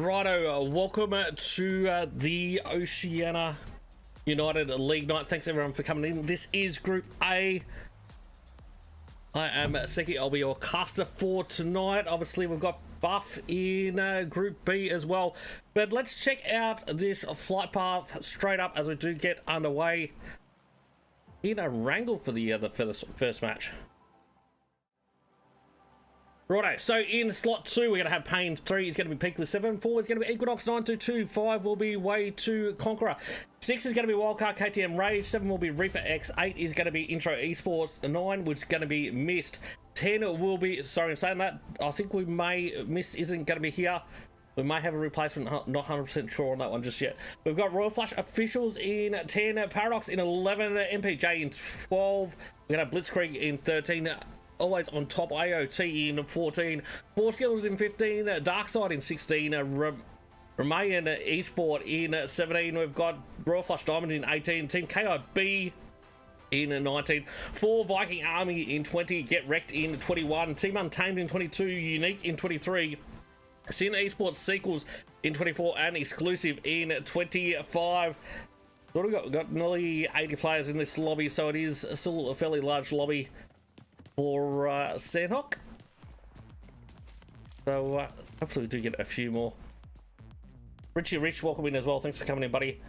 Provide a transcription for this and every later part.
Righto, welcome to the Oceania United League night. Thanks everyone for coming in. This is Group A. I am Seki. I'll be your caster for tonight. Obviously, we've got Buff in Group B as well. But let's check out this flight path straight up as we do get underway in a wrangle for the first match. Righto, so in slot 2, we're going to have Pain. 3 is going to be Peakless. 7, 4 is going to be Equinox. 9 to 2, 5 will be Way to Conqueror. 6 is going to be Wildcard KTM Rage. 7 will be Reaper X. 8 is going to be Intro Esports. 9, which is going to be Mist. 10 will be, sorry, in saying that, I think we may, Mist isn't going to be here. We may have a replacement, not 100% sure on that one just yet. We've got Royal Flush Officials in 10, Paradox in 11, MPJ in 12. We're going to have Blitzkrieg in 13. Always on top, AOT in 14, Force Skills in 15, Darkside in 16, Remain Esport in 17. We've got Royal Flush Diamond in 18, Team KIB in 19, 4 Viking Army in 20, Get Wrecked in 21, Team Untamed in 22, Unique in 23, Sin Esports Sequels in 24, and Exclusive in 25. What have we got nearly 80 players in this lobby, so it is still a fairly large lobby for Sandhawk. So hopefully we do get a few more. Richie Rich, welcome in as well. Thanks for coming in, buddy.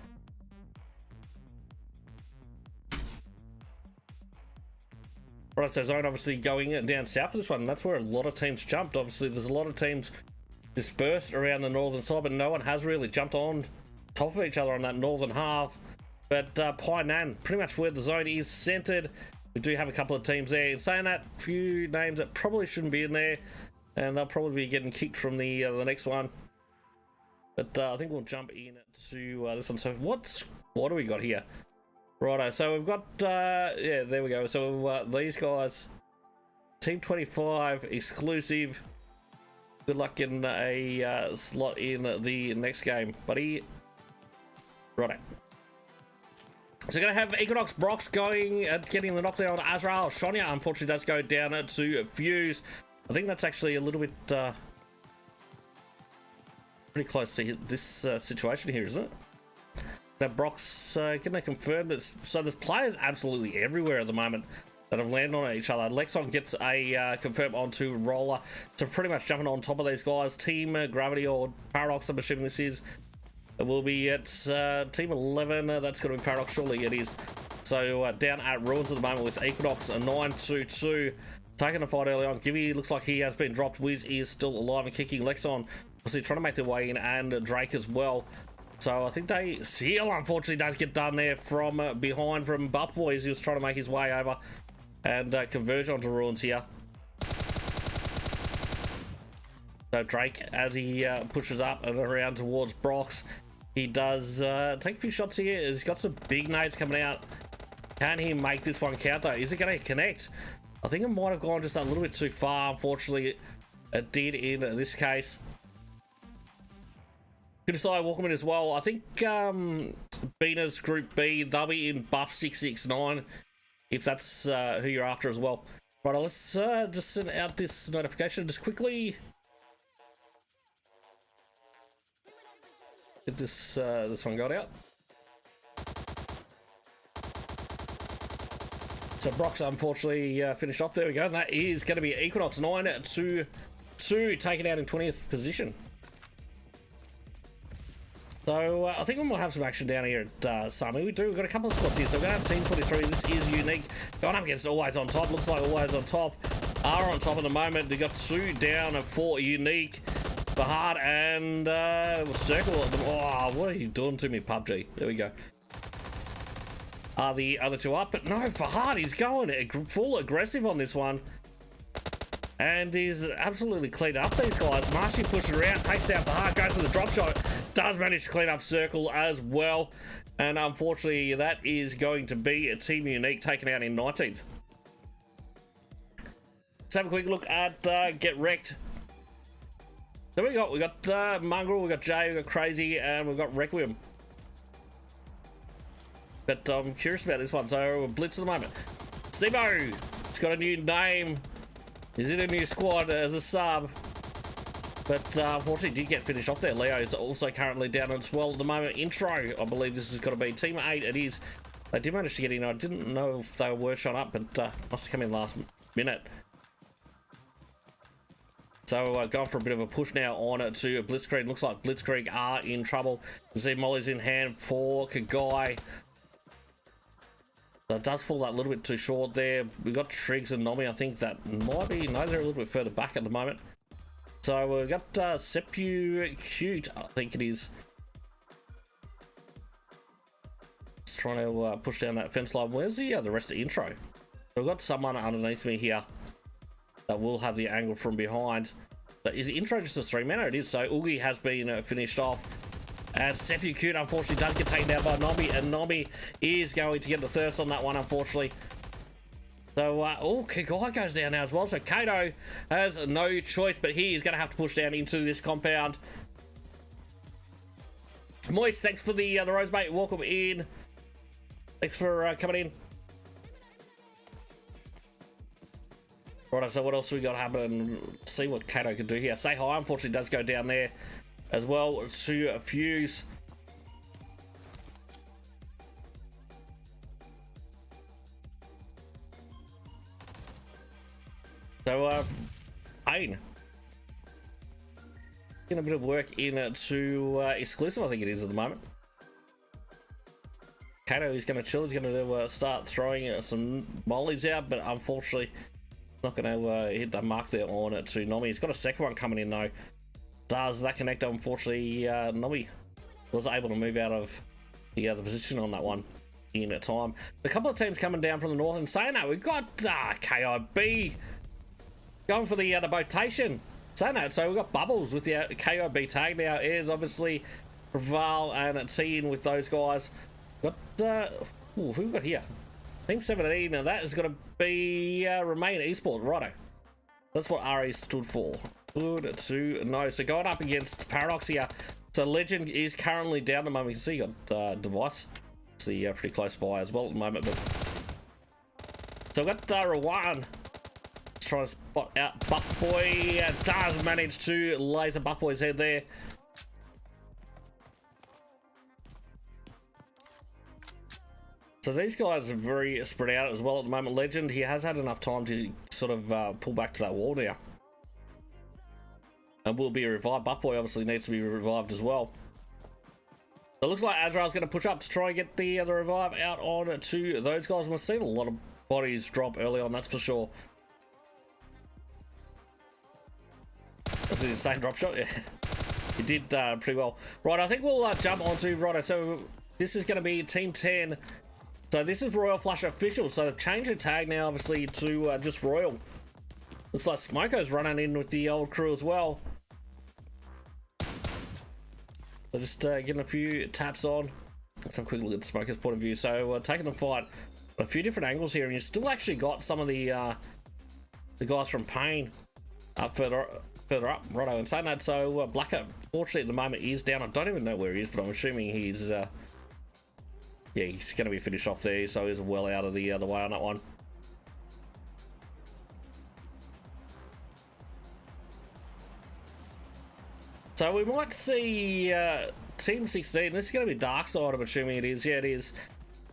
Right, so Zone obviously going down south for this one. That's where a lot of teams jumped. Obviously there's a lot of teams dispersed around the northern side, but no one has really jumped on top of each other on that northern half. But Painan, pretty much where the zone is centered. We do have a couple of teams there. In saying that, a few names that probably shouldn't be in there, and they'll probably be getting kicked from the next one. But I think we'll jump in to this one. So what do we got here? Righto, so we've got, yeah, there we go. So these guys, Team 25, Exclusive. Good luck getting a slot in the next game, buddy. Righto. So we're going to have Equinox Brox going, getting the knockdown on Azrael. Oceania unfortunately does go down to Fuse. I think that's actually a little bit pretty close to this situation here, isn't it? Now Brox getting a confirmed. So there's players absolutely everywhere at the moment that have landed on each other. Lexon gets a confirm onto Roller. So pretty much jumping on top of these guys. Team Gravity or Paradox, I'm assuming this is. Will be at Team 11. That's going to be Paradox, surely it is. So down at Ruins at the moment with Equinox, a 9-2-2. Taking a fight early on. Gibby looks like he has been dropped. Wiz is still alive and kicking. Lexon obviously trying to make their way in, and Drake as well. So I think Seal unfortunately does get done there from behind from Buff Boys. He was trying to make his way over and converge onto Ruins here. So Drake, as he pushes up and around towards Brox, he does take a few shots here. He's got some big nades coming out. Can he make this one count though? Is it going to connect? I think it might have gone just a little bit too far. Unfortunately, it did in this case. Good decide, welcome in as well. I think Bina's Group B, they'll be in Buff 669 if that's who you're after as well. Right, let's just send out this notification just quickly. Get this this one got out. So Brox unfortunately finished off. There we go. And that is going to be Equinox 9-2-2 taken out in 20th position. So I think we might have some action down here at Sami. We do. We've got a couple of spots here. So we're going to have Team 23. This is Unique. Going up against Always on Top. Looks like Always on Top are on top at the moment. They got 2 down for Unique. Fahad and Circle. Oh, what are you doing to me, PUBG? There we go. Are the other 2 up? But no, Fahad is going full aggressive on this one. And he's absolutely cleaned up these guys. Marshy pushes around, takes down Fahad, goes for the drop shot. Does manage to clean up Circle as well. And unfortunately, that is going to be a Team Unique taken out in 19th. Let's have a quick look at Get Wrecked. So we got Mongrel, we got Jay, we got Crazy, and we've got Requiem. But I'm curious about this one. So Blitz at the moment. Sibo, it's got a new name. He's in a new squad as a sub. But unfortunately did get finished off there. Leo is also currently down as well at the moment. Intro, I believe this has got to be Team 8. It is. They did manage to get in. I didn't know if they were shot up, but must have come in last minute. So going for a bit of a push now on it to Blitzkrieg. Looks like Blitzkrieg are in trouble. You see Molly's in hand for Kagai. So it does fall that little bit too short there. We've got Triggs and Nomi. I think that might be... No, they're a little bit further back at the moment. So we've got Seppucute, I think it is. Just trying to push down that fence line. Where's the rest of the intro? So we've got someone underneath me here that will have the angle from behind. But is the intro just a 3-man? It is. So Oogie has been finished off. And Seppucute unfortunately does get taken down by Nomi, and Nomi is going to get the thirst on that one, unfortunately. So, oh, Kagai goes down now as well. So Kato has no choice, but he is going to have to push down into this compound. Moist, thanks for the rose, mate. Welcome in. Thanks for coming in. Right, so what else we got happening? See what Kato can do here. Say hi, unfortunately, does go down there as well to Fuse. So, Pain. Getting a bit of work in to exclusive, I think it is at the moment. Kato is going to chill. He's going to start throwing some mollies out, but unfortunately not going to hit the mark there on it to Nomi. He's got a second one coming in though. Does that connect? Unfortunately, Nomi was able to move out of the position on that one in time. A couple of teams coming down from the north, and saying that we've got KIB going for the botation. Saying that, so we've got Bubbles with the KIB tag now. Airs obviously Raval and T-in with those guys. Got who we got here? Team 17. Now that is going to be Remain Esport, righto. That's what RE stood for. Good to know. So going up against Paradox here. So Legend is currently down at the moment. You can see you got Device. See pretty close by as well at the moment. But so we've got Rawan trying to spot out Buckboy. Does manage to laser Buckboy's head there. So these guys are very spread out as well at the moment. Legend, he has had enough time to sort of pull back to that wall now. And will be revived. Buckboy obviously needs to be revived as well. So it looks like Azrael's going to push up to try and get the revive out on to those guys. We've seen a lot of bodies drop early on, that's for sure. That's an insane drop shot, yeah. He did pretty well. Right, I think we'll jump on to Righto. So this is going to be Team 10. So this is Royal Flush Official. So they've changed the tag now, obviously, to just Royal. Looks like Smoko's running in with the old crew as well. So just getting a few taps on. Let's have a quick look at Smoker's point of view. So taking the fight a few different angles here, and you still actually got some of the guys from Pain up further up. Righto, and saying that, so Blacker, fortunately at the moment, is down. I don't even know where he is, but I'm assuming he's yeah, he's going to be finished off there, so he's well out of the other way on that one. So we might see Team 16. This is going to be Dark Side, I'm assuming it is. Yeah, it is.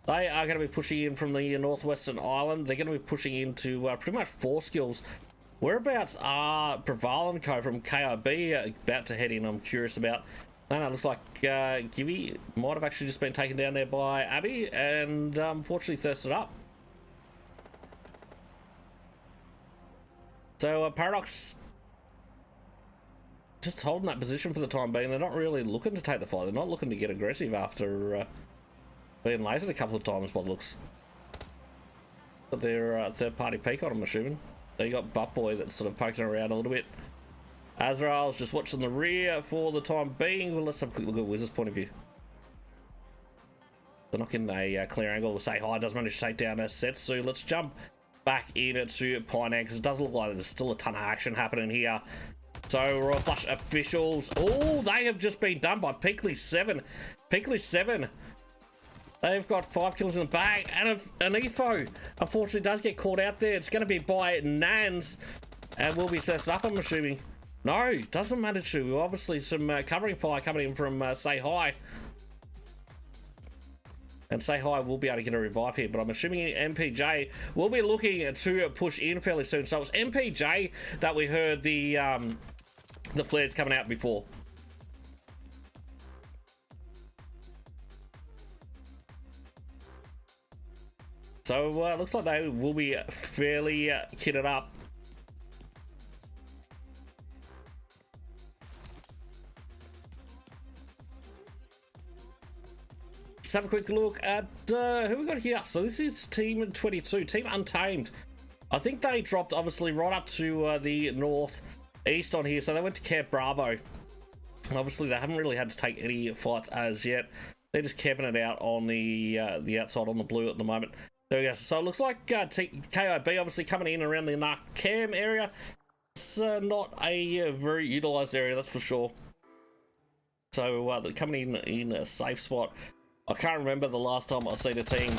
They are going to be pushing in from the Northwestern Island. They're going to be pushing into pretty much 4 skills. Whereabouts are Preval and Co from KIB about to head in? I'm curious about. No, it looks like Gibby might have actually just been taken down there by Abby and unfortunately thirsted up. So Paradox just holding that position for the time being. They're not really looking to take the fight. They're not looking to get aggressive after being lasered a couple of times, what looks. But their third party peak on, I'm assuming. So you got Buckboy that's sort of poking around a little bit. Azrael's just watching the rear for the time being. Well, let's have a quick look at Wizard's point of view. They're not getting a clear angle. We'll say hi, does manage to take down a Setsu. Let's jump back into Pioneer because it does look like there's still a ton of action happening here. So Royal Flush officials. Oh, they have just been done by Peakley 7. Peakley 7. They've got 5 kills in the bag, and an EFO unfortunately does get caught out there. It's going to be by Nans, and will be thirsted up, I'm assuming. No, doesn't matter to. Obviously, some covering fire coming in from Say Hi. And Say Hi will be able to get a revive here, but I'm assuming MPJ will be looking to push in fairly soon. So it's MPJ that we heard the flares coming out before. So looks like they will be fairly kitted up. Let's have a quick look at who we got here. So this is Team 22, Team Untamed. I think they dropped obviously right up to the northeast on here. So they went to Camp Bravo. And obviously they haven't really had to take any fights as yet. They're just camping it out on the outside on the blue at the moment. There we go. So it looks like KIB obviously coming in around the Narcam area. It's not a very utilised area, that's for sure. So they're coming in a safe spot. I can't remember the last time I seen a team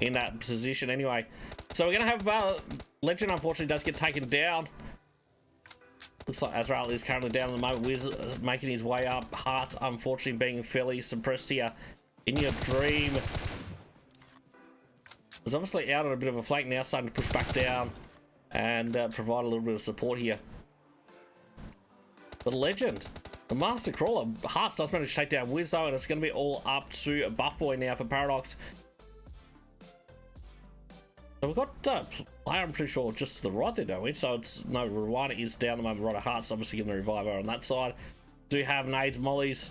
in that position anyway. So we're going to have Legend, unfortunately, does get taken down. Looks like Azrael is currently down at the moment. Wiz making his way up. Hearts, unfortunately, being fairly suppressed here. In Your Dream was obviously out on a bit of a flank now, starting to push back down and provide a little bit of support here. But Legend, the Master Crawler, Hearts does manage to take down Wiz though, and it's going to be all up to Buff Boy now for Paradox. So we've got player, I'm pretty sure, just to the right there, don't we? So it's no, Rwanda is down the moment. Right, Hearts obviously getting the revive on that side. Do have nades, mollies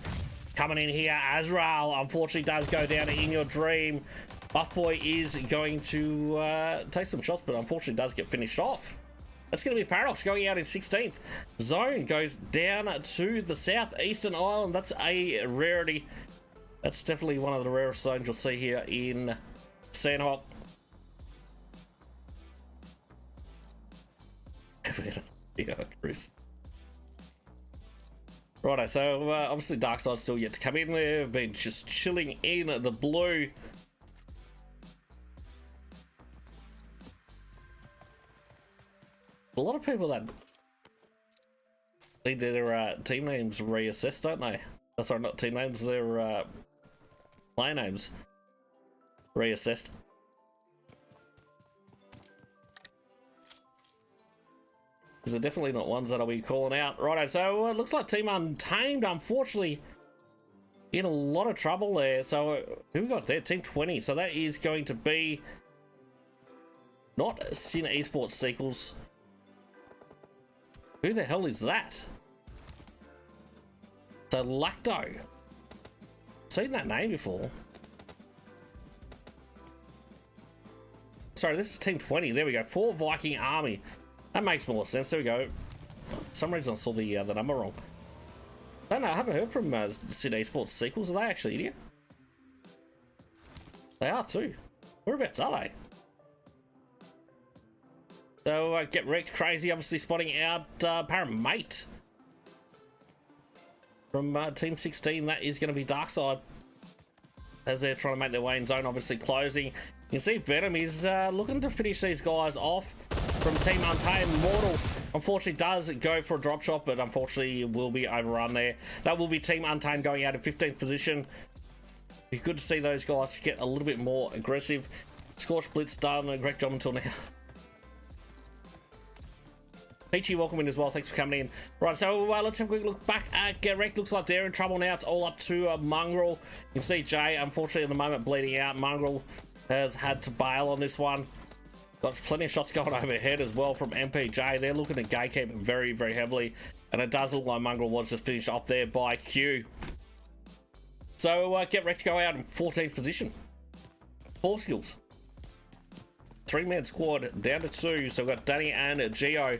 coming in here. Azrael unfortunately does go down In Your Dream. Buff Boy is going to take some shots, but unfortunately does get finished off. That's going to be Paradox going out in 16th. Zone goes down to the southeastern island. That's a rarity. That's definitely one of the rarest zones you'll see here in Sandhawk. Righto, so obviously Darkside's still yet to come in there. They've been just chilling in the blue. A lot of people that need their team names reassessed, don't they? Oh, sorry, not team names, their player names reassessed. Because they're definitely not ones that I'll be calling out. Righto, so it looks like Team Untamed, unfortunately, in a lot of trouble there. So who we got there? Team 20. So that is going to be not Sin Esports Sequels. Who the hell is that? So Lacto. Seen that name before. Sorry, this is Team 20. There we go. 4 Viking Army. That makes more sense. There we go. For some reason I saw the number wrong. I don't know. I haven't heard from Sin Esports Sequels. Are they actually here? They are too. Whereabouts are they? So Get Wrecked Crazy obviously spotting out Paramate from Team 16. That is going to be Darkside as they're trying to make their way in zone, obviously closing. You can see Venom is looking to finish these guys off from Team Untamed. Mortal unfortunately does go for a drop shot, but unfortunately will be overrun there. That will be Team Untamed going out in 15th position. It's good to see those guys get a little bit more aggressive. Scorch Blitz done a great job until now. Peachy, welcome in as well. Thanks for coming in. Right, so let's have a quick look back at Get Wrecked. Looks like they're in trouble now. It's all up to Mongrel. You can see Jay, unfortunately, at the moment, bleeding out. Mongrel has had to bail on this one. Got plenty of shots going overhead as well from MPJ. They're looking to gatekeep very, very heavily. And it does look like Mongrel was just finished off there by Q. So Get Wrecked go out in 14th position. 4 skills. 3-man squad down to 2. So we've got Danny and Geo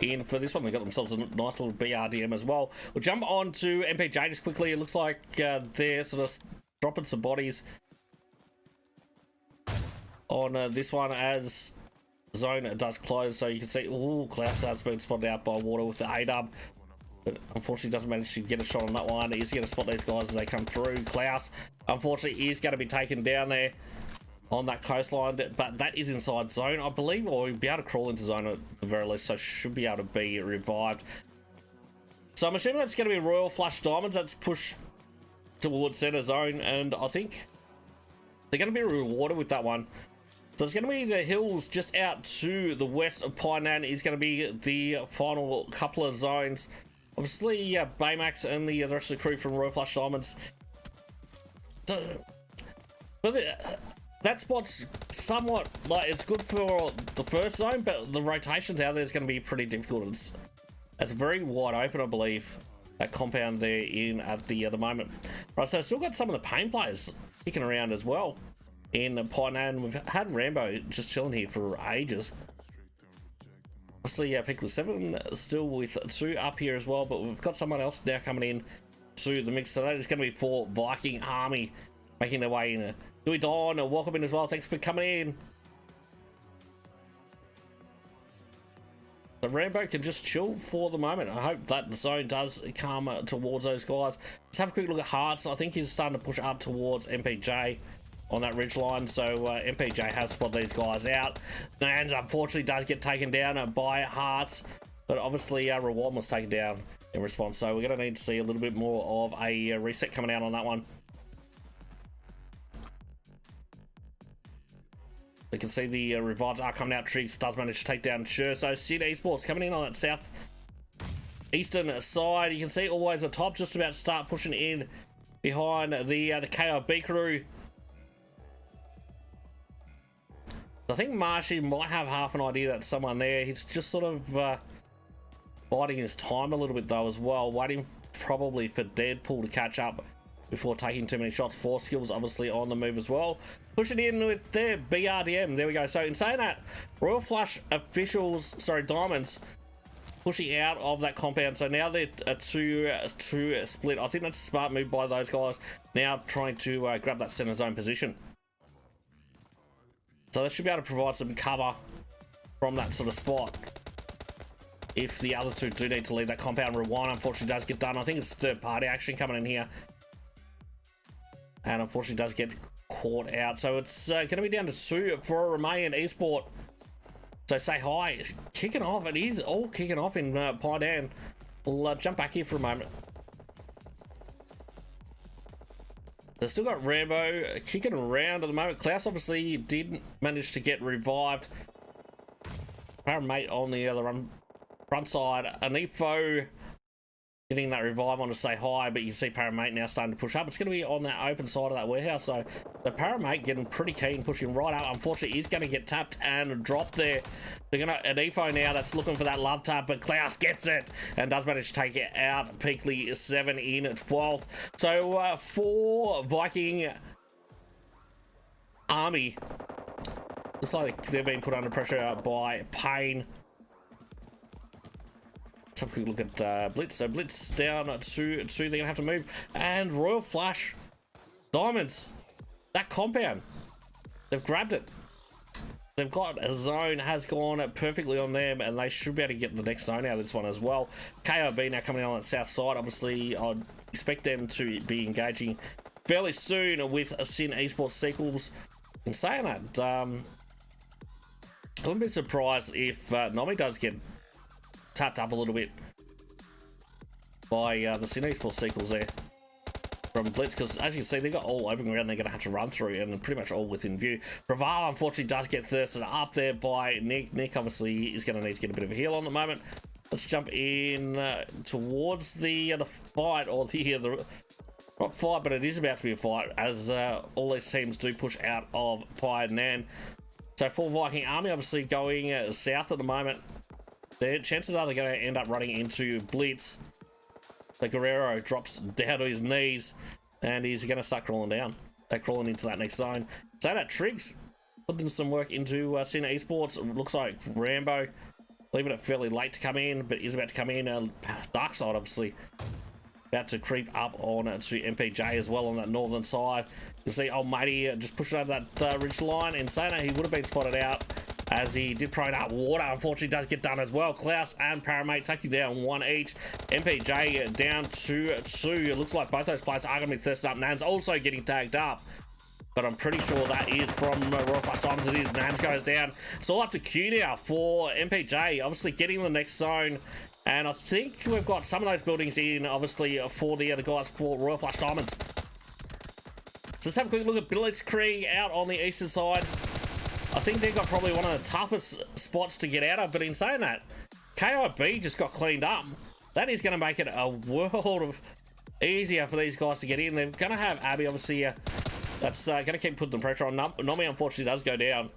in for this one. They got themselves a nice little BRDM as well. We'll jump on to MPJ just quickly. It looks like they're sort of dropping some bodies on this one as zone does close. So you can see, ooh, Klaus has been spotted out by water with the A-dub, but unfortunately doesn't manage to get a shot on that one. He's going to spot these guys as they come through. Klaus unfortunately is going to be taken down there on that coastline, but that is inside zone, I believe, or he'll be able to crawl into zone at the very least, so should be able to be revived. So I'm assuming that's going to be Royal Flush Diamonds. That's push towards center zone, and I think they're going to be rewarded with that one. So it's going to be the hills just out to the west of Painan is going to be the final couple of zones. Obviously, Baymax and the rest of the crew from Royal Flush Diamonds. But that spot's somewhat, like, it's good for the first zone, but the rotations out there is going to be pretty difficult. It's very wide open, I believe, that compound there in at the moment. Right, so still got some of the pain players kicking around as well in Painan. We've had Rambo just chilling here for ages. Obviously, Pickler 7 still with 2 up here as well, but we've got someone else now coming in to the mix. So that is going to be for Viking Army making their way in. Louis Dawn, welcome in as well. Thanks for coming in. The Rambo can just chill for the moment. I hope that the zone does come towards those guys. Let's have a quick look at Hearts. I think he's starting to push up towards MPJ on that ridge line. So MPJ has spotted these guys out. Nans unfortunately does get taken down by Hearts, but obviously Reward was taken down in response. So we're going to need to see a little bit more of a reset coming out on that one. You can see the revives are coming out. Triggs does manage to take down Sure. So Sid Esports coming in on that south eastern side. You can see always on top, just about to start pushing in behind the KRB crew. I think Marshy might have half an idea that someone there. He's just sort of biding his time a little bit though as well, waiting probably for Deadpool to catch up before taking too many shots. 4 skills obviously on the move as well. Pushing in with their BRDM. There we go. So in saying that, Royal Flush officials, sorry, Diamonds, pushing out of that compound. So now they're two split. I think that's a smart move by those guys. Now trying to grab that center zone position. So they should be able to provide some cover from that sort of spot. If the other two do need to leave that compound, Rewind unfortunately does get done. I think it's third party action coming in here. And unfortunately does get caught out. So it's going to be down to 2 for Romanian Esport. So say hi. It's kicking off. It is all kicking off in Painan. We'll jump back here for a moment. They've still got Rambo kicking around at the moment. Klaus obviously did manage to get revived. Paramate on the other front side. Anifo getting that revive on to say hi, but you see Paramate now starting to push up. It's going to be on that open side of that warehouse. So the Paramate getting pretty keen, pushing right up. Unfortunately, he's going to get tapped and dropped there. They're going to Anifo now that's looking for that love tap, but Klaus gets it and does manage to take it out. Peakley 7 in 12th. So for Viking Army, looks like they've been put under pressure by Pain. Let's have a quick look at Blitz. So Blitz down to 2. They're going to have to move. And Royal Flush Diamonds. That compound. They've grabbed it. They've got a zone. Has gone perfectly on them. And they should be able to get the next zone out of this one as well. KRB now coming in on the south side. Obviously, I'd expect them to be engaging fairly soon with Sin Esports sequels. In saying that, I wouldn't be surprised if Nomi does get tapped up a little bit by the Sin Esports sequels there from Blitz, because as you can see, they've got all open ground they're going to have to run through, and pretty much all within view. Braval unfortunately does get thirsted up there by Nick. Nick obviously is going to need to get a bit of a heal on the moment. Let's jump in towards the fight, or the not fight, but it is about to be a fight, as all these teams do push out of Painan. So for Viking Army, obviously going south at the moment. The chances are they're going to end up running into Blitz. The Guerrero drops down to his knees, and he's going to start crawling down. They're crawling into that next zone. So that Triggs putting some work into Sin Esports. It looks like Rambo leaving it fairly late to come in, but is about to come in. Dark side obviously about to creep up on to MPJ as well on that northern side. You see old matey just pushing over that ridge line. In saying that, he would have been spotted out as he did prone up water. Unfortunately does get done as well. Klaus and Paramate taking down 1 each. MPJ down to 2. It looks like both those players are going to be thirsted up. Nan's also getting tagged up, but I'm pretty sure that is from Royal Flush Diamonds. It is. Nans goes down. It's all up to Q now for MPJ. Obviously getting the next zone And I think we've got some of those buildings in, obviously, for the guys for Royal Flush Diamonds. So let's have a quick look at Blitzkrieg out on the eastern side. I think they've got probably one of the toughest spots to get out of, but in saying that, KIB just got cleaned up. That is going to make it a world of easier for these guys to get in. They're going to have Abby, obviously, that's going to keep putting the pressure on. Nomi, unfortunately, does go down.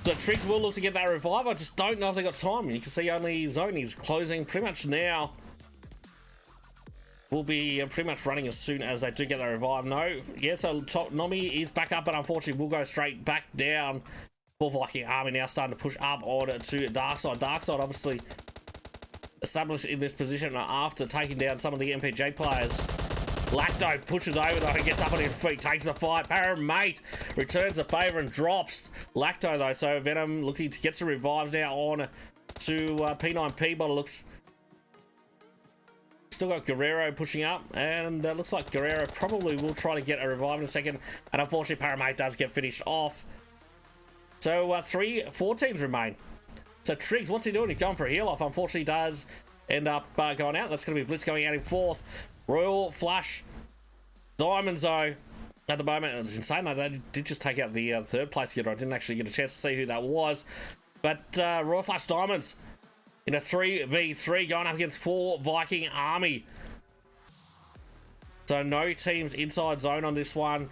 So Triggs will look to get that revive. I just don't know if they got time. You can see only Zone is closing pretty much now. Will be pretty much running as soon as they do get that revive. No, yeah, so top Nomi is back up, but unfortunately will go straight back down. For Viking Army now starting to push up on to Darkside. Darkside obviously established in this position after taking down some of the MPG players. Lacto pushes over though and gets up on his feet, takes the fight. Paramate returns the favour and drops Lacto though. So Venom looking to get some revives now on to P9P, but it looks still got Guerrero pushing up, and looks like Guerrero probably will try to get a revive in a second. And unfortunately, Paramate does get finished off. So 4 teams remain. So Triggs, what's he doing? He's going for a heal off. Unfortunately, does end up going out. That's going to be Blitz going out in 4th. Royal Flush Diamonds though at the moment. It's insane. They did just take out the 3rd place getter. I didn't actually get a chance to see who that was. But Royal Flush Diamonds in a 3v3 going up against 4 Viking Army. So no teams inside zone on this one.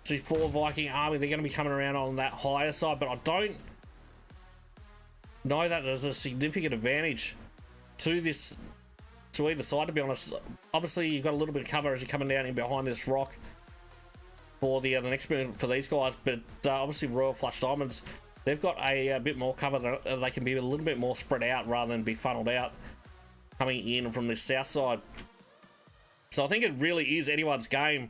See 4 Viking Army, they're going to be coming around on that higher side, but I don't know that there's a significant advantage to this, to either side, to be honest. Obviously, you've got a little bit of cover as you're coming down in behind this rock for the next move for these guys, but obviously Royal Flush Diamonds, they've got a bit more cover. They can be a little bit more spread out rather than be funneled out coming in from this south side. So I think it really is anyone's game.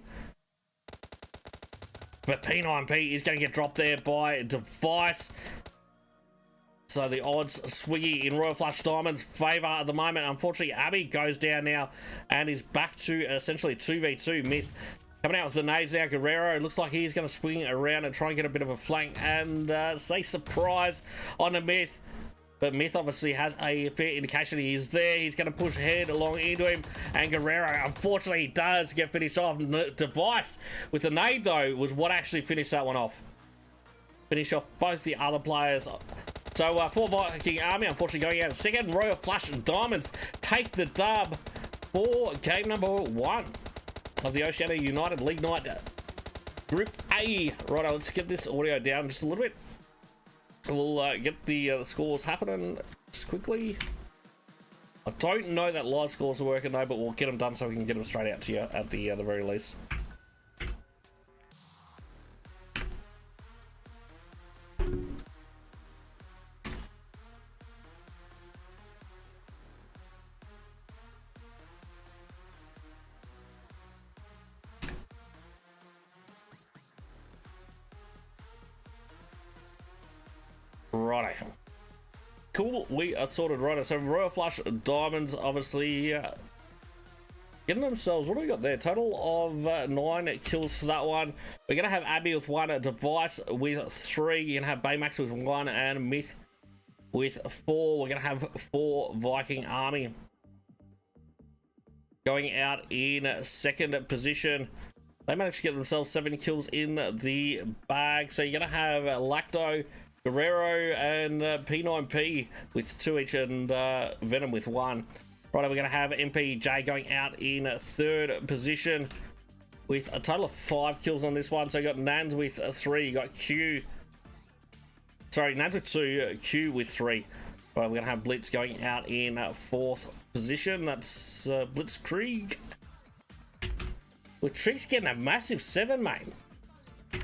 But P9P is going to get dropped there by Device. So the odds swiggy in Royal Flush Diamonds' favour at the moment. Unfortunately, Abby goes down now and is back to essentially 2v2. Myth coming out with the nades now. Guerrero looks like he's going to swing around and try and get a bit of a flank and say surprise on the Myth. But Myth obviously has a fair indication he is there. He's going to push head along into him. And Guerrero, unfortunately, does get finished off. Device with the nade, though, was what actually finished that one off. Finish off both the other players. So, 4 Viking Army, unfortunately, going out in second. Royal Flush and Diamonds take the dub for game number 1 of the Oceania United League Night Group A. Righto, let's get this audio down just a little bit. We'll get the scores happening just quickly. I don't know that live scores are working though, but we'll get them done so we can get them straight out to you at the very least. Righto. Cool, we are sorted. Righto, so Royal Flush Diamonds obviously getting themselves, what do we got there? Total of 9 kills for that one. We're going to have Abby with 1, Device with 3, you're going to have Baymax with 1, and Myth with 4. We're going to have 4 Viking Army going out in 2nd position. They managed to get themselves 7 kills in the bag. So you're going to have Lacto, Guerrero, and P9P with 2 each, and Venom with 1. Right, we're going to have MPJ going out in 3rd position with a total of 5 kills on this one. So you got Nans with 3, you got Q. Sorry, Nans with 2, Q with 3. Right, we're going to have Blitz going out in 4th position. That's Blitzkrieg. With Triggs getting a massive 7, mate.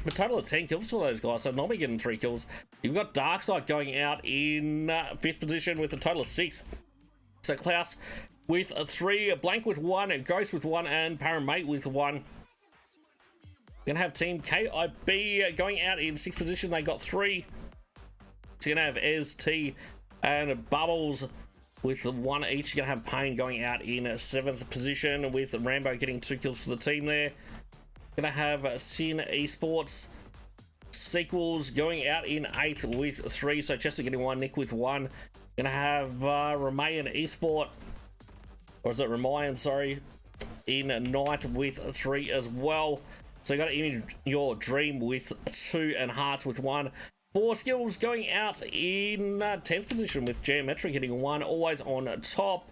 A total of 10 kills for those guys. So Nobby getting 3 kills. You've got Darkside going out in 5th position with a total of 6. So Klaus with 3, Blank with 1, Ghost with 1, and Paramate with 1. We're going to have Team KIB going out in 6th position. They got 3. So you're going to have ST and Bubbles with 1 each. You're going to have Pain going out in 7th position with Rambo getting 2 kills for the team there. Gonna have Sin Esports Sequels going out in 8th with 3. So Chester getting 1, Nick with 1, Gonna have Remain Esport, or is it Remain, sorry, in ninth with 3 as well. So you got In Your Dream with 2 and Hearts with 1. 4 Skills going out in 10th position with Geometric getting 1, always on top.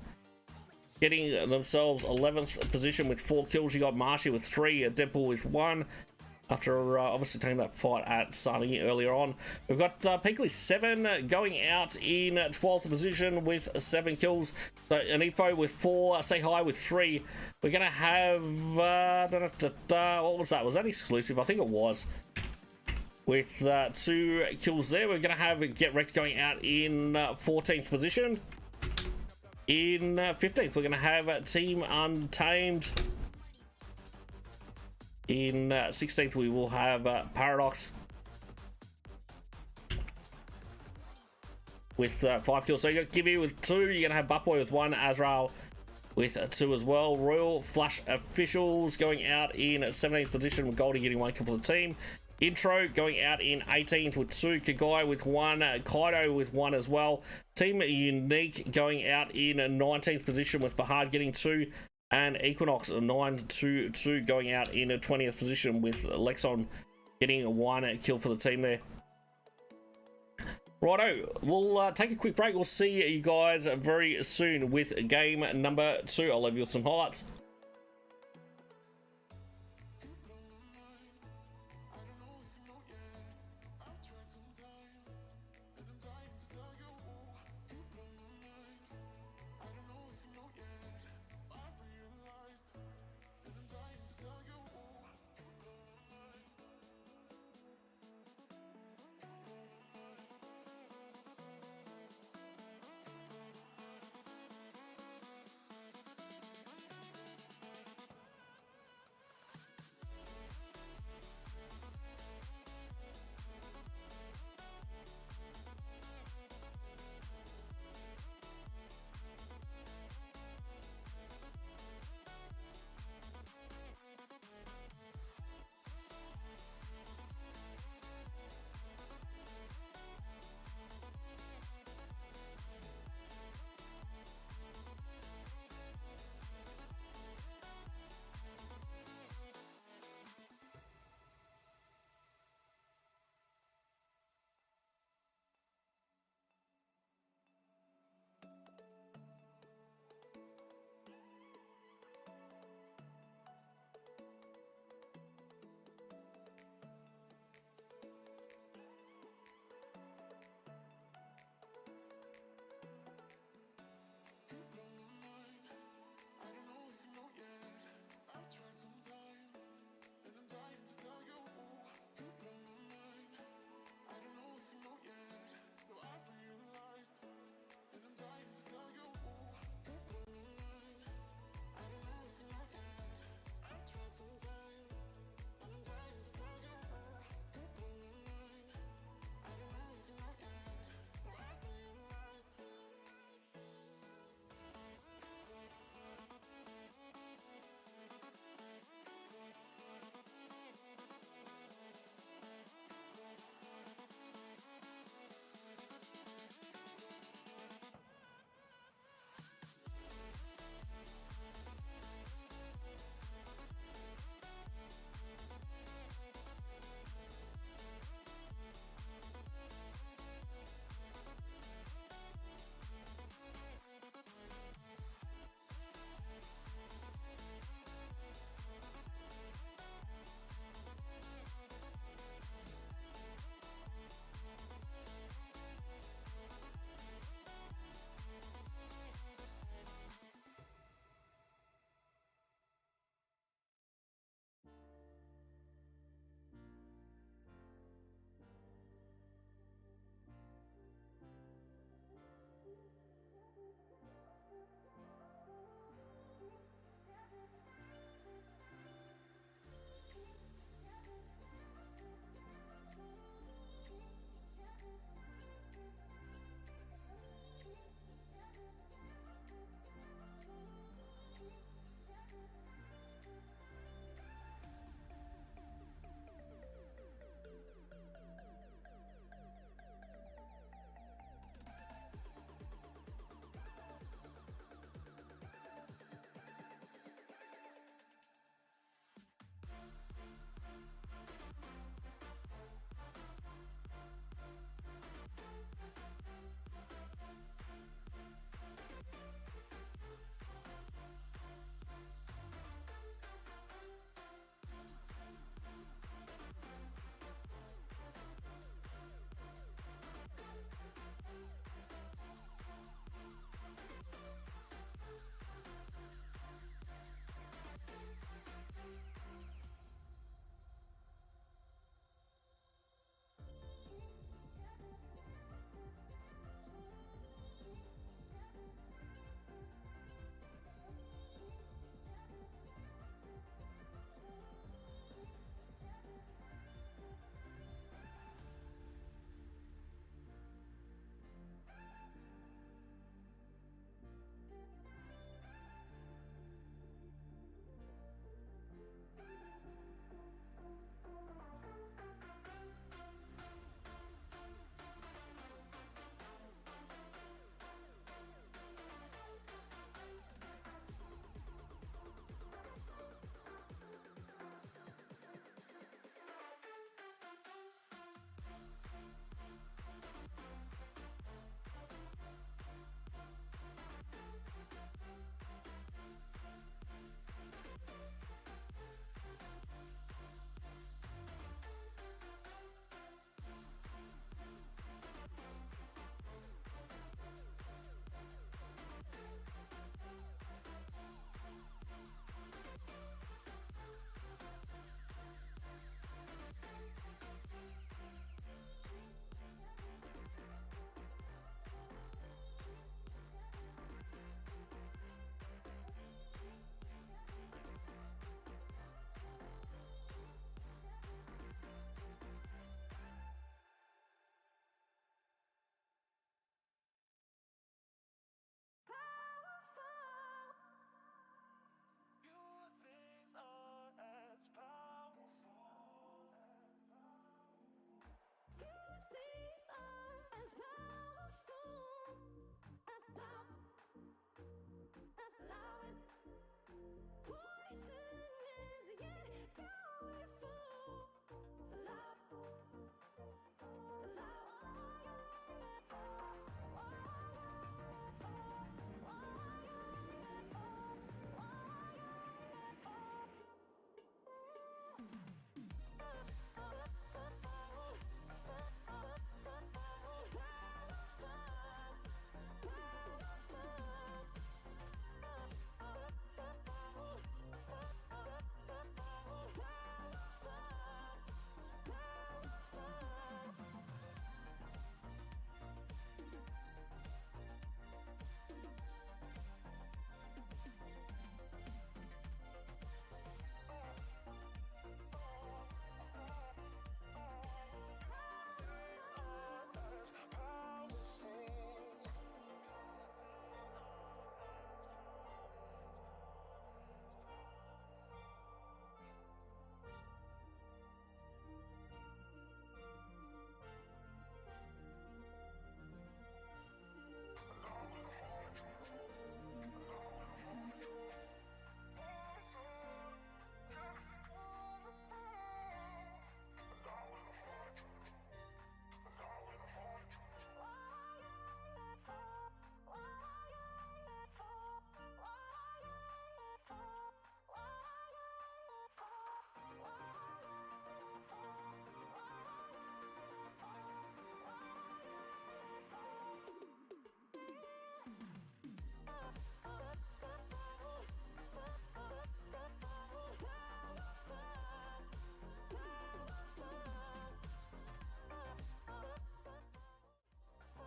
Getting themselves 11th position with 4 kills. You got Marshy with 3, Deadpool with 1. After obviously taking that fight at Sunny earlier on. We've got Peakley 7 going out in 12th position with 7 kills. So Anifo with 4, Say Hi with 3. We're going to have, what was that? Was that exclusive? I think it was. With 2 kills there. We're going to have Get Wrecked going out in 14th position. In 15th, we're going to have Team Untamed. In 16th, we will have Paradox with 5 kills. So you got Gibby with 2. You're going to have Buttboy with 1. Azrael with 2 as well. Royal Flush Officials going out in 17th position with Goldie getting 1 kill for the team. Intro going out in 18th with 2. Kagai with 1. Kaido with 1 as well. Team Unique going out in 19th position with Fahad getting 2. And Equinox 9-2 going out in a 20th position with Lexon getting 1 kill for the team there. Righto, we'll take a quick break. We'll see you guys very soon with game number 2. I'll leave you with some highlights.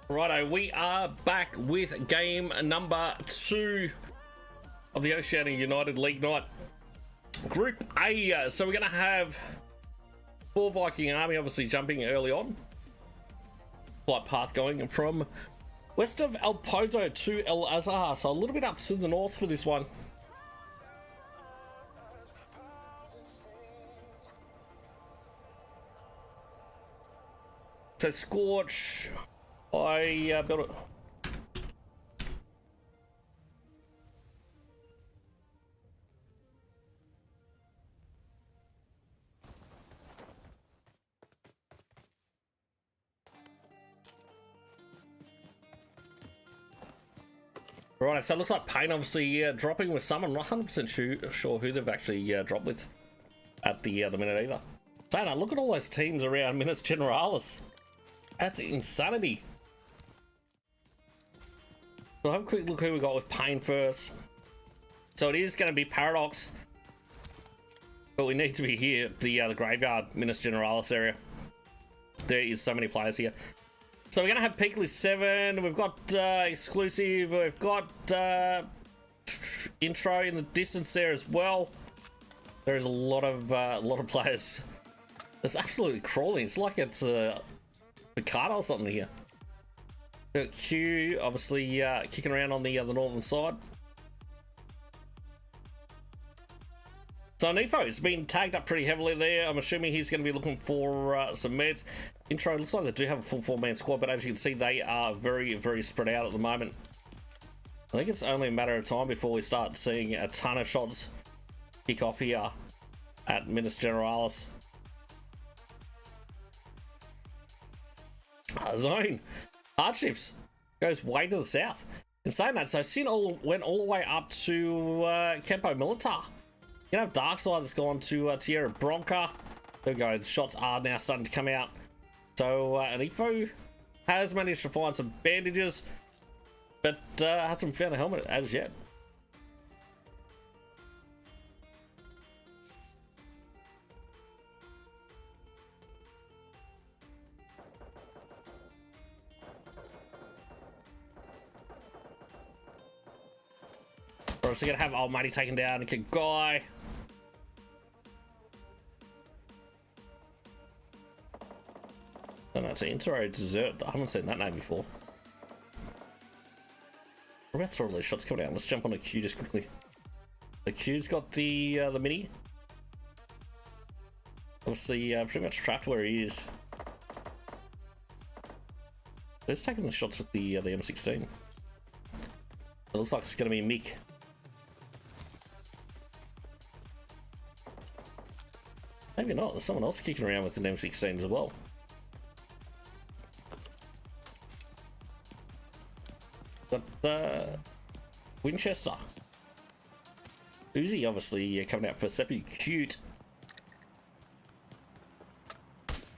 Righto, we are back with game number 2 of the Oceania United League Night. Group A, so we're going to have 4 Viking Army, obviously jumping early on. Flight path going from west of El Pozo to El Azhar, so a little bit up to the north for this one. So Scorch, I built it. Right, so it looks like Pain obviously dropping with some. I'm not 100% sure who they've actually dropped with at the minute either. So now look at all those teams around Minas Generalis. That's insanity. So have a quick look who we got with Pain first. So it is going to be Paradox, but we need to be here, the graveyard, Minas Generalis area. There is so many players here. So we're going to have Peakley 7, we've got Exclusive, we've got Intro in the distance there as well. There is a lot of players. It's absolutely crawling. It's like it's Picardo or something here. Q obviously kicking around on the northern side. So Nefo has been tagged up pretty heavily there. I'm assuming he's going to be looking for some meds. Intro looks like they do have a full 4-man squad, but as you can see, they are very, very spread out at the moment. I think it's only a matter of time before we start seeing a ton of shots kick off here at Minas Generalis. Zone hardships goes way to the south. In saying that, so Sin went all the way up to Kempo Militar. You have Darkside that's gone to Tierra Bronca. There we go. The shots are now starting to come out. So Anifo has managed to find some bandages, but hasn't found a helmet as yet. We're also going to have Almighty taken down and kick Guy. I don't know, it's an Intro Dessert. I haven't seen that name before. We're about to all these shots coming out. Let's jump on a Q just quickly. The Q's got the mini. Obviously, pretty much trapped where he is. He's taking the shots with the M16. It looks like it's going to be Mick. Maybe not. There's someone else kicking around with an M16 as well. Got Winchester. Uzi obviously coming out for Seppi. Cute.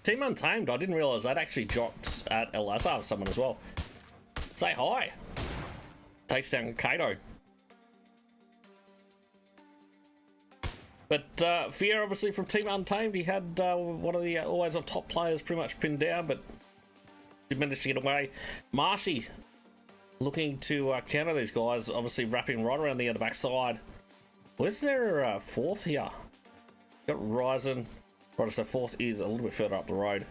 Team Untamed. I didn't realise that actually dropped at El Azhar someone as well. Say hi. Takes down Kato. But Fear obviously from Team Untamed. He had one of the always on top players pretty much pinned down, but he managed to get away. Marshy looking to counter these guys, obviously wrapping right around the other backside. Where's their fourth here? Got Ryzen. Right, so fourth is a little bit further up the road.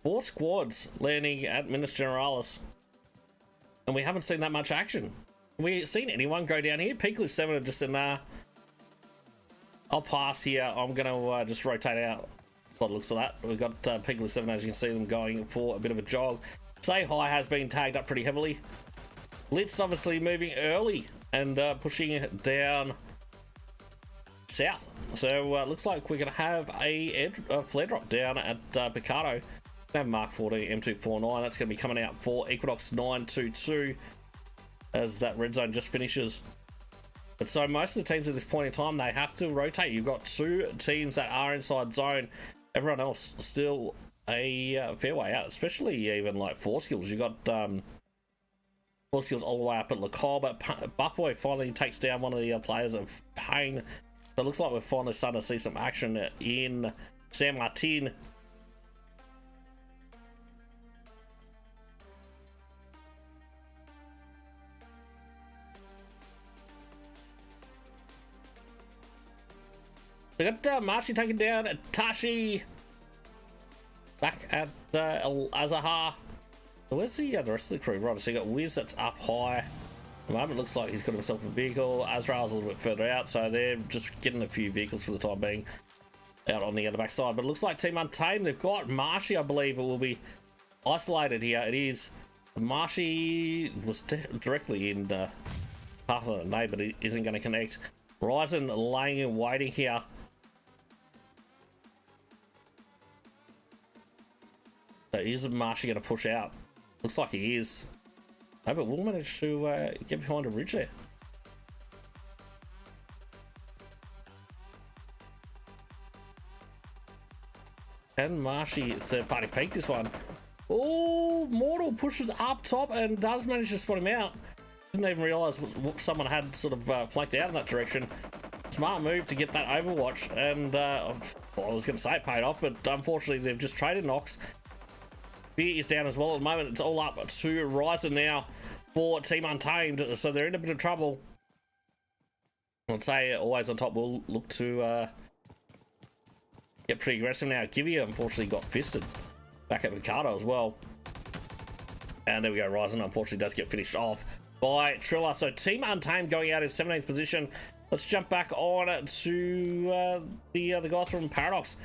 4 squads landing at Minas Generalis. And we haven't seen that much action. Have we seen anyone go down here? Peakley 7 are just in there. I'll pass here. I'm going to just rotate out. What looks like that. We've got Peakley 7, as you can see them going for a bit of a jog. Say Hi has been tagged up pretty heavily. Litz obviously moving early and pushing it down south. So looks like we're going to have a flare drop down at Picardo. Have Mark 14 M249. That's going to be coming out for Equinox 922 as that red zone just finishes. But so most of the teams at this point in time, they have to rotate. You've got 2 teams that are inside zone. Everyone else still a fair way out, especially even like 4 skills. You've got 4 skills all the way up at Lacole, but Buffboy finally takes down one of the players of Pain. So it looks like we're finally starting to see some action in San Martin. We got Marshy taking down Tashi. Back at Azahar. So where's the rest of the crew? Right, so you got Wiz that's up high. At the moment looks like he's got himself a vehicle. Azrael's a little bit further out, so they're just getting a few vehicles for the time being out on the other back side. But it looks like Team Untamed, they've got Marshy, I believe it will be isolated here. It is. Marshy was directly in the path of the nade, but it isn't going to connect. Ryzen laying and waiting here. So is Marshy going to push out? Looks like he is. No, but we'll manage to get behind a ridge there. Can Marshy third party peek this one? Oh, Mortal pushes up top and does manage to spot him out. Didn't even realise someone had sort of flanked out in that direction. Smart move to get that overwatch, and well, I was going to say it paid off, but unfortunately they've just traded Nox. Beer is down as well at the moment. It's all up to Ryzen now for Team Untamed, so they're in a bit of trouble. I'd say always on top will look to get pretty aggressive now. Givia unfortunately got fisted back at Ricardo as well. And there we go, Ryzen unfortunately does get finished off by Triller. So Team Untamed going out in 17th position. Let's jump back on to the guys from Paradox.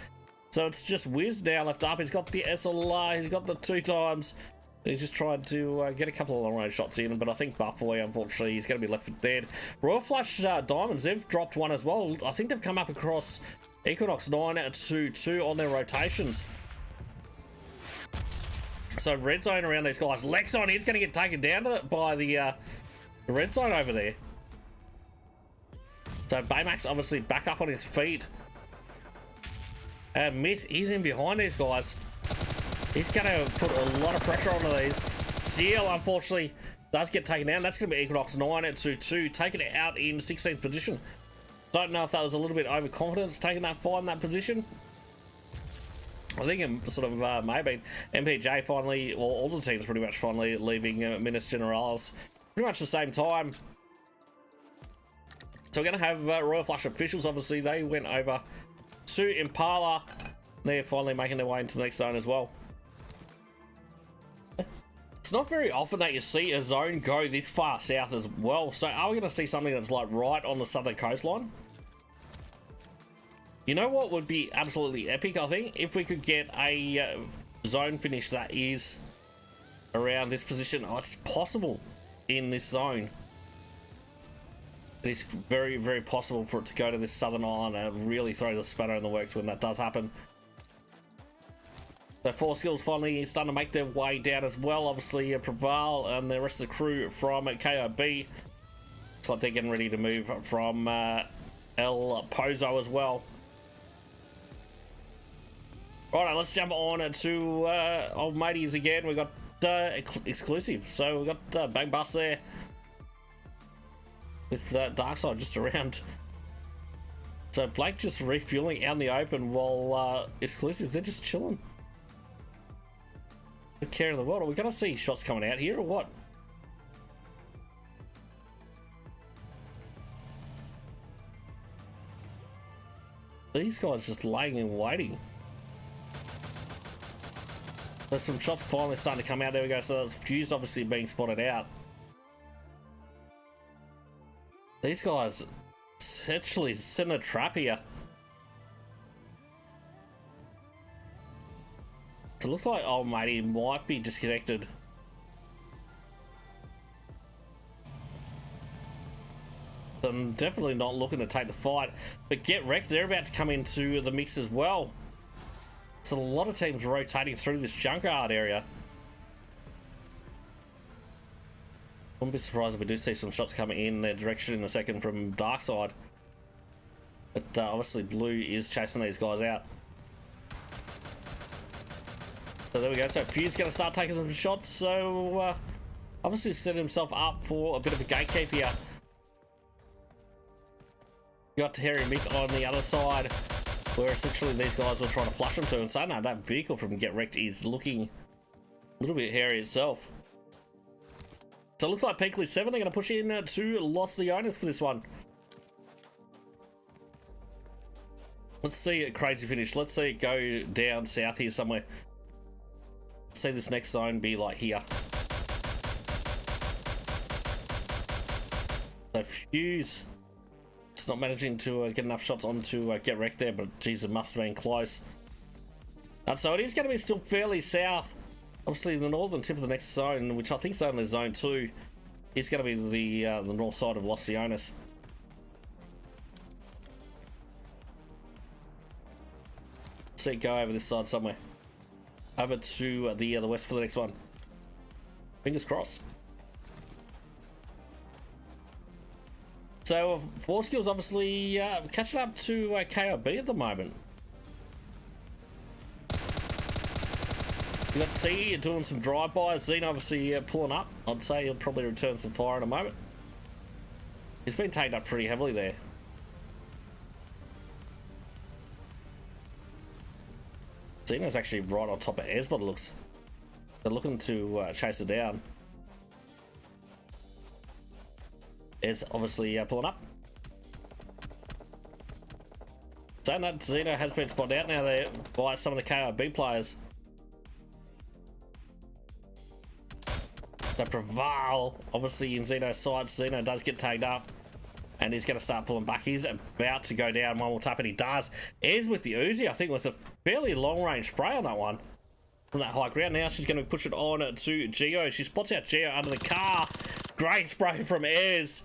So it's just Wiz now left up. He's got the SLR, he's got the 2 times. He's just tried to get a couple of long range shots in, but I think Buffboy, unfortunately, he's going to be left for dead. Royal Flush Diamonds, they've dropped one as well. I think they've come up across Equinox 9-2-2 on their rotations. So red zone around these guys. Lexon is going to get taken down by the red zone over there. So Baymax obviously back up on his feet. Myth is in behind these guys. He's going to put a lot of pressure onto these. Seal, unfortunately, does get taken down. That's going to be Equinox 9-2-2, taking it out in 16th position. Don't know if that was a little bit overconfidence taking that fight in that position. I think it sort of may have been MPJ finally, or all the teams pretty much finally leaving Minas Generalis pretty much the same time. So we're going to have Royal Flush officials. Obviously, they went over to Impala. They're finally making their way into the next zone as well. It's not very often that you see a zone go this far south as well. So are we going to see something that's like right on the southern coastline? You know what would be absolutely epic, I think? If we could get a zone finish that is around this position. Oh, it's possible in this zone. It is very, very possible for it to go to this southern island and really throw the spanner in the works when that does happen. So 4 Skills finally starting to make their way down as well. Obviously, Prevail and the rest of the crew from KOB. Looks like they're getting ready to move from El Pozo as well. Right, let's jump on to old mateys again. We've got exclusive. So we've got Bang Bus there with Darkside just around. So Blake just refueling out in the open while exclusive, they're just chilling. The care in the world. Are we going to see shots coming out here or what? These guys just laying and waiting. There's some shots finally starting to come out. There we go. So that's Fuse obviously being spotted out. These guys essentially setting a trap here. So it looks like old matey might be disconnected. So I'm definitely not looking to take the fight. But Get Wrecked, they're about to come into the mix as well. So a lot of teams rotating through this junkyard area. Wouldn't be surprised if we do see some shots coming in their direction in a second from Darkside. But obviously Blue is chasing these guys out. So there we go. So Fuse going to start taking some shots. So obviously set himself up for a bit of a gatekeep here. Got Harry Mick on the other side, where essentially these guys were trying to flush him to, and so now that vehicle from Get Wrecked is looking a little bit hairy itself. So it looks like Peakley 7, they're going to push in to Los Leones for this one. Let's see a crazy finish. Let's see it go down south here somewhere. Let's see this next zone be like here. So Fuse, it's not managing to get enough shots on to get wrecked there, but geez, it must have been close. And so it is going to be still fairly south. Obviously, the northern tip of the next zone, which I think is only zone 2, is going to be the north side of Oceania. See it go over this side somewhere. Over to the west for the next one. Fingers crossed. So, Force Skills obviously catching up to KOB at the moment. You got T doing some drive-bys. Xeno obviously pulling up. I'd say he'll probably return some fire in a moment. He's been taken up pretty heavily there. Xeno's actually right on top of Airs, but it looks. They're looking to chase it down. Airs obviously pulling up. Saying that, Xeno has been spotted out now there by some of the KOB players. So Prevail, obviously in Xeno's sights. Xeno does get tagged up. And he's going to start pulling back. He's about to go down. One more tap, and he does. Is with the Uzi, I think, with a fairly long-range spray on that one. From that high ground. Now she's going to push it on to Geo. She spots out Geo under the car. Great spray from Airs.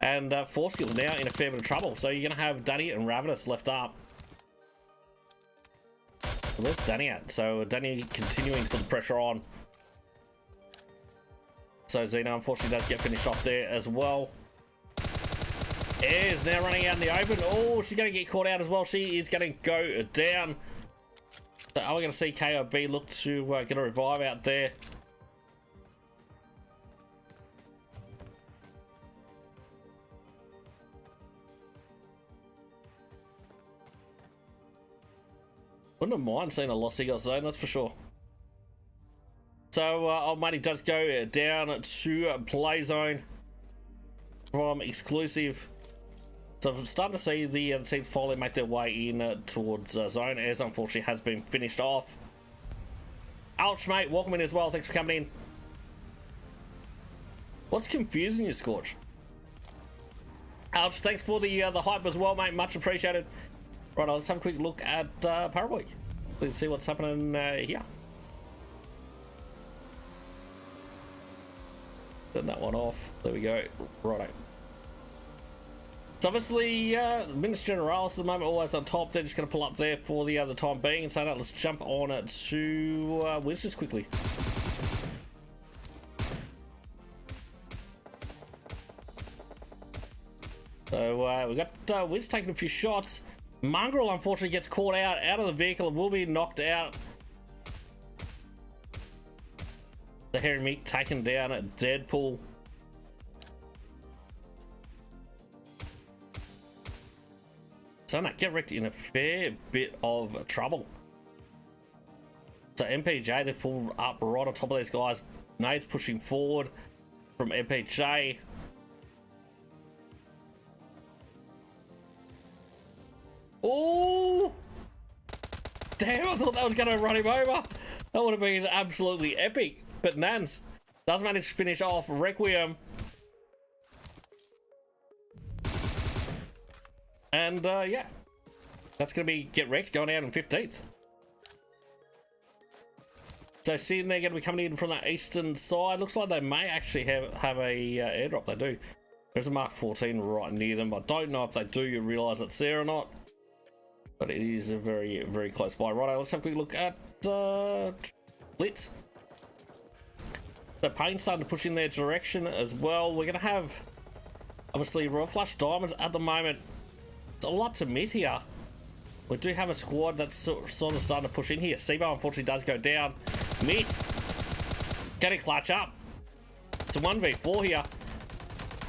And Force Skills now in a fair bit of trouble. So you're going to have Danny and Ravenous left up. Where's Danny at? So Danny continuing to put the pressure on. So Xeno unfortunately does get finished off there as well. Airs now running out in the open. Oh, she's going to get caught out as well. She is going to go down. So are we going to see KOB look to get a revive out there? Wouldn't have mind seeing a Los Eagles zone, that's for sure. So old matey does go down to play zone from exclusive. So I'm starting to see the teams finally make their way in towards zone. Airs unfortunately has been finished off. Ouch, mate, welcome in as well. Thanks for coming in. What's confusing you, Scorch? Ouch, thanks for the hype as well, mate. Much appreciated. Right, let's have a quick look at Paraboy. Let's see what's happening here. Turn that one off. There we go. Righto. So obviously, Minas Generalis at the moment always on top. They're just going to pull up there for the other time being. And so now let's jump on it to Wiz just quickly. So we got Wiz taking a few shots. Mongrel unfortunately gets caught out of the vehicle and will be knocked out. The Hairy Meat taken down at Deadpool. So now get wrecked in a fair bit of trouble. So MPJ, they've pulled up right on top of these guys. Nade's pushing forward from MPJ. Oh! Damn, I thought that was going to run him over. That would have been absolutely epic. But Nans does manage to finish off Requiem. And yeah, that's going to be get wrecked going out in 15th. So seeing they're going to be coming in from the eastern side. Looks like they may actually have a airdrop. They do. There's a Mark 14 right near them. I don't know if they do realise it's there or not. But it is a very, very close by. Right, let's have a quick look at Blitz. So Pain's starting to push in their direction as well. We're going to have, obviously, Royal Flush Diamonds at the moment. It's all up to mid here. We do have a squad that's sort of starting to push in here. Sibo unfortunately does go down. Myth getting clutch up. It's a 1v4 here.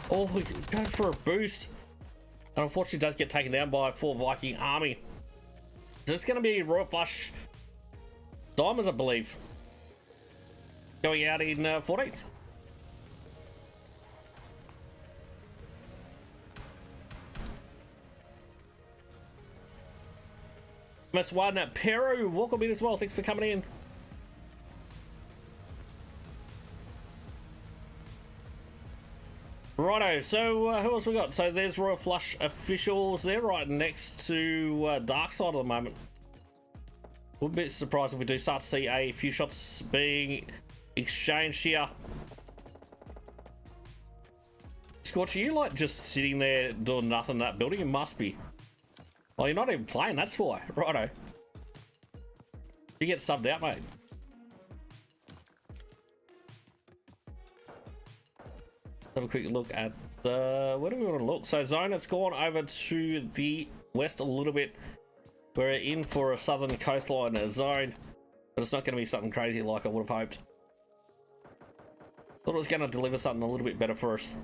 Oh, we go for a boost. And unfortunately does get taken down by a full Viking army. So it's going to be Royal Flush Diamonds, I believe, going out in 14th. MS1 Peru, welcome in as well. Thanks for coming in. Righto, so who else we got? So there's Royal Flush officials. They're right next to Dark Side at the moment. We'll be surprised if we do start to see a few shots being exchanged here. Scorch, are you like just sitting there doing nothing in that building? You must be. Well, you're not even playing, that's why. Righto. You get subbed out, mate. Have a quick look at where do we want to look? So zone, it's gone over to the west a little bit. We're in for a southern coastline zone, but it's not going to be something crazy like I would have hoped. Thought it was going to deliver something a little bit better for us.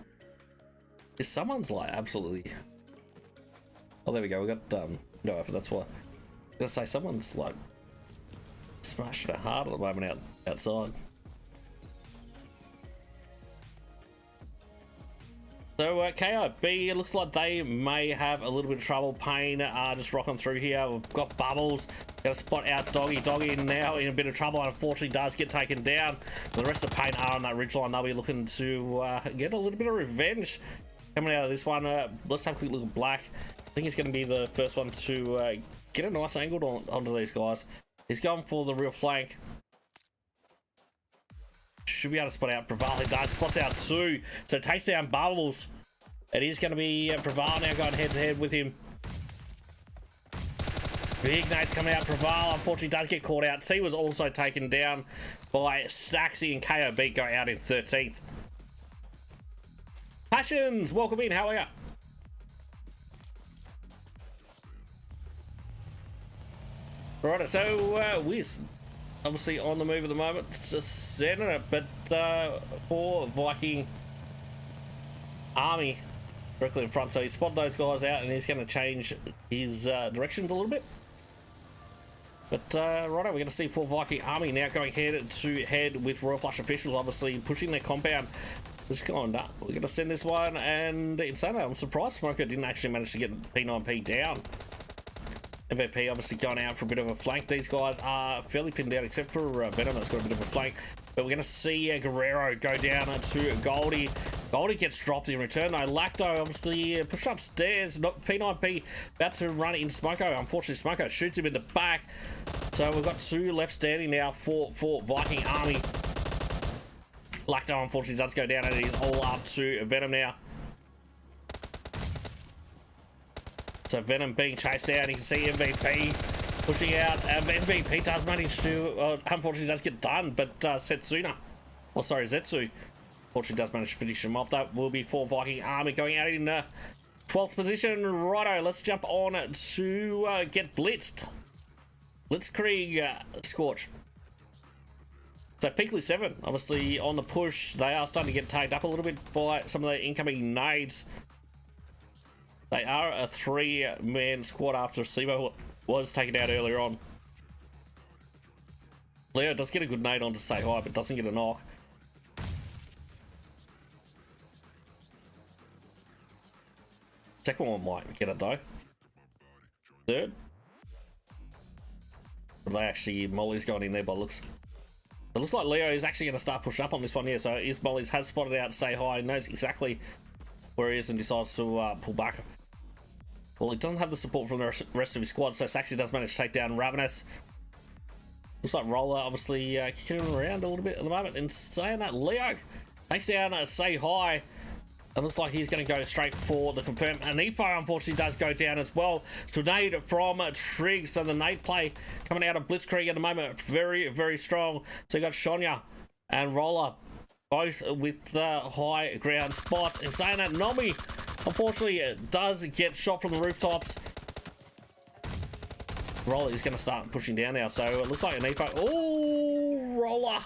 Is someone's like absolutely... Oh, there we go. We got no, but that's why. I was gonna say someone's like smashing it hard at the moment outside. So KOB, it looks like they may have a little bit of trouble. Pain just rocking through here. We've got Bubbles. Gonna spot out Doggy. Doggy now in a bit of trouble. Unfortunately, does get taken down. The rest of Pain are on that ridgeline. They'll be looking to get a little bit of revenge coming out of this one. Let's have a quick look at Black. I think he's going to be the first one to get a nice angle onto these guys. He's going for the real flank. Should be able to spot out Preval. He does. Spots out two. So takes down Bubbles. It is going to be Preval now going head to head with him. Big nades coming out. Preval unfortunately does get caught out. C was also taken down by Saxy, and KOB go out in 13th. Passions, welcome in. How are you? Right, so Wiz obviously on the move at the moment. It's just sending it, but for Viking Army directly in front, so he spotted those guys out and he's going to change his directions a little bit. But right, we're going to see for Viking Army now going head to head with Royal Flush officials, obviously pushing their compound. Just going, nah, we're going to send this one, and in saying that, I'm surprised Smoker didn't actually manage to get P9P down. MVP obviously going out for a bit of a flank. These guys are fairly pinned down, except for Venom that's got a bit of a flank. But we're going to see Guerrero go down to Goldie. Goldie gets dropped in return though. Lacto obviously pushed upstairs. P9P about to run in Smoko. Unfortunately, Smoko shoots him in the back. So we've got two left standing now for Viking Army. Lacto unfortunately does go down, and it is all up to Venom now. So Venom being chased down. You can see MVP pushing out. MVP does manage to, unfortunately does get done, but Setsuna, oh sorry, Zetsu, unfortunately does manage to finish him off. That will be for Viking Army going out in 12th position. Righto, let's jump on to get blitzed. Blitzkrieg Scorch. So Peakley 7, obviously on the push. They are starting to get tagged up a little bit by some of the incoming nades. They are a 3-man squad after Sibo was taken out earlier on. Leo does get a good nade on to say hi, but doesn't get a knock. Second one might get it though. Third. But they actually, Molly's gone in there by looks. It looks like Leo is actually going to start pushing up on this one here. So Molly's has spotted out to say hi, knows exactly where he is, and decides to pull back. Well, he doesn't have the support from the rest of his squad, so Saxy does manage to take down Ravenous. Looks like Roller obviously kicking around a little bit at the moment. And saying that, Leo takes down Say Hi. And looks like he's going to go straight for the confirm. And Efo unfortunately does go down as well. So nade from Trigg. So the nade play coming out of Blitzkrieg at the moment, very, very strong. So you got Shonya and Roller both with the high ground spots. And saying that, Nomi unfortunately does get shot from the rooftops. Roller is going to start pushing down now. So it looks like an Efo. Oh, Roller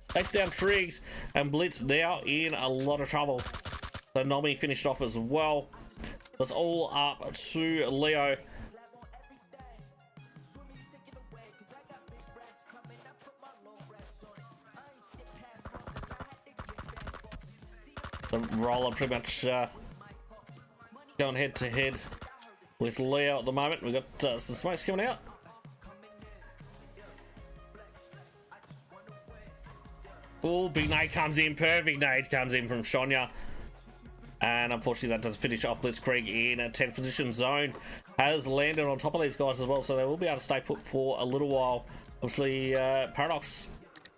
takes down Triggs, and Blitz now in a lot of trouble. So Nomi finished off as well. That's all up to Leo. The Roller pretty much going head to head with Leo at the moment. We've got some smokes coming out. Oh, big nade comes in. Perfect nade comes in from Oceania. And unfortunately, that does finish off Blitzkrieg in a 10th position. Zone has landed on top of these guys as well, so they will be able to stay put for a little while. Obviously, Paradox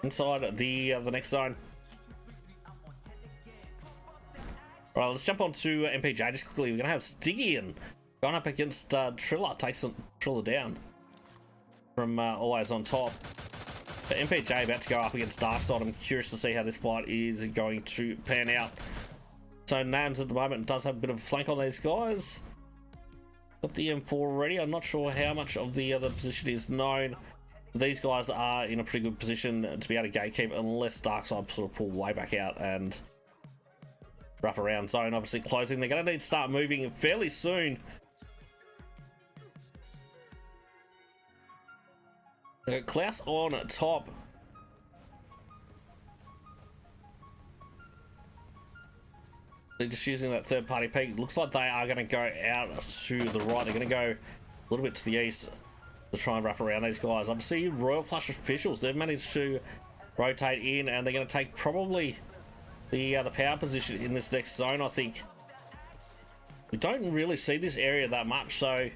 inside the next zone. All right, let's jump on to MPJ just quickly. We're going to have Stygian going up against Triller. Takes Triller down from always on top. But MPJ about to go up against Darkside. I'm curious to see how this fight is going to pan out. So Nams at the moment does have a bit of a flank on these guys. Got the M4 ready. I'm not sure how much of the other position is known. These guys are in a pretty good position to be able to gatekeep unless Darkside sort of pull way back out and wrap around. Zone obviously closing. They're going to need to start moving fairly soon. Klaus on top. They're just using that third party peak. Looks like they are going to go out to the right. They're going to go a little bit to the east to try and wrap around these guys. Obviously, Royal Flush officials, they've managed to rotate in and they're going to take probably the power position in this next zone, I think. We don't really see this area that much, so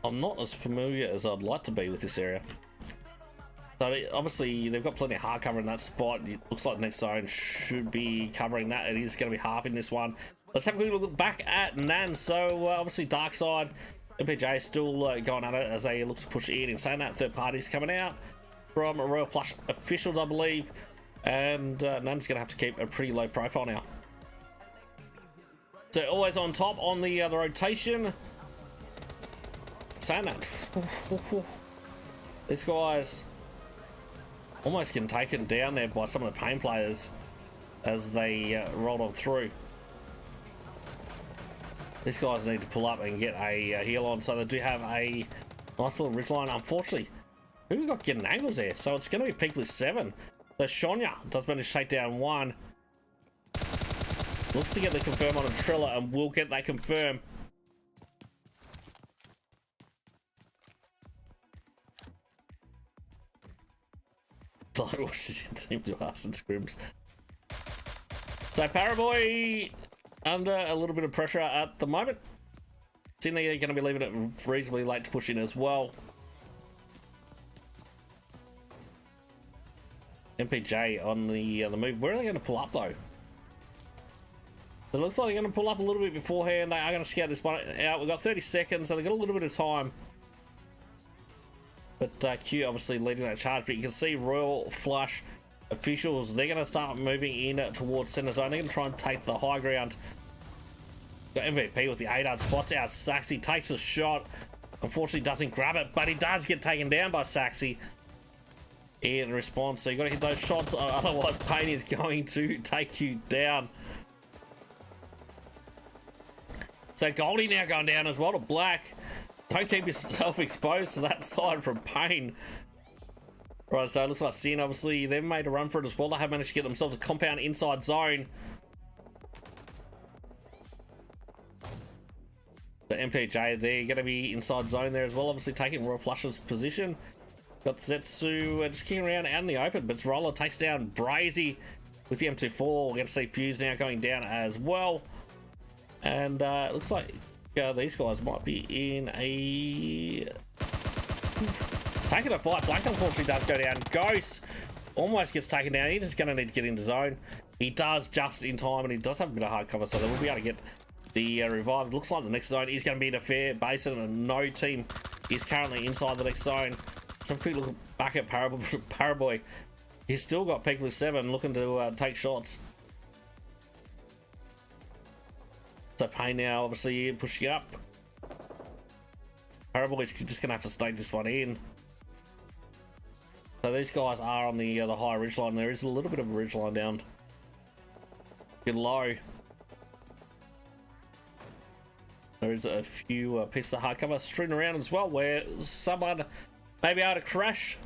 I'm not as familiar as I'd like to be with this area. So obviously they've got plenty of hard cover in that spot. It looks like the next zone should be covering that. It is going to be half in this one. Let's have a quick look back at Nan. So obviously Darkside, MPJ still going at it as they look to push in. In saying that, third party's coming out from a Royal Flush officials, I believe. And Nan's going to have to keep a pretty low profile now. So always on top on the rotation. Saying that, these guys almost getting taken down there by some of the pain players as they rolled on through. These guys need to pull up and get a heal on, so they do have a nice little ridgeline. Unfortunately, who we got getting angles there? So it's going to be Peakless 7. So Oceania does manage to take down one. Looks to get the confirm on a Triller and will get that confirm. Like what she didn't seem to ask in Scrims. So Paraboy under a little bit of pressure at the moment. Seeing they're going to be leaving it reasonably late to push in as well. MPJ on the move. Where are they going to pull up though? It looks like they're going to pull up a little bit beforehand. They are going to scout this one out. We've got 30 seconds, so they've got a little bit of time. But Q obviously leading that charge, but you can see Royal Flush officials, they're going to start moving in towards center zone. They're going to try and take the high ground. Got MVP with the 8-yard spots out. Saxy takes a shot. Unfortunately doesn't grab it, but he does get taken down by Saxy in response. So you got to hit those shots, otherwise Pain is going to take you down. So Goldie now going down as well to Black. Don't keep yourself exposed to that side from Pain. Right, so it looks like Sin, obviously, they've made a run for it as well. They have managed to get themselves a compound inside zone. The MPJ, they're going to be inside zone there as well, obviously taking Royal Flush's position. Got Zetsu just kicking around out in the open, but Roller takes down Brazy with the M24. We're going to see Fuse now going down as well. And it looks like these guys might be in a... taking a fight. Black unfortunately does go down. Ghost almost gets taken down. He's just going to need to get into zone. He does just in time, and he does have a bit of hard cover, so they will be able to get the revive. It looks like the next zone is going to be in a fair basin, and no team is currently inside the next zone. Some quick look back at Paraboy. He's still got Peakless 7 looking to take shots. So Pain now obviously pushing up. Paraboy's just going to have to stake this one in. So these guys are on the high ridgeline. There is a little bit of a ridgeline down below. There is a few pieces of hardcover strewn around as well, where someone may be able to crash.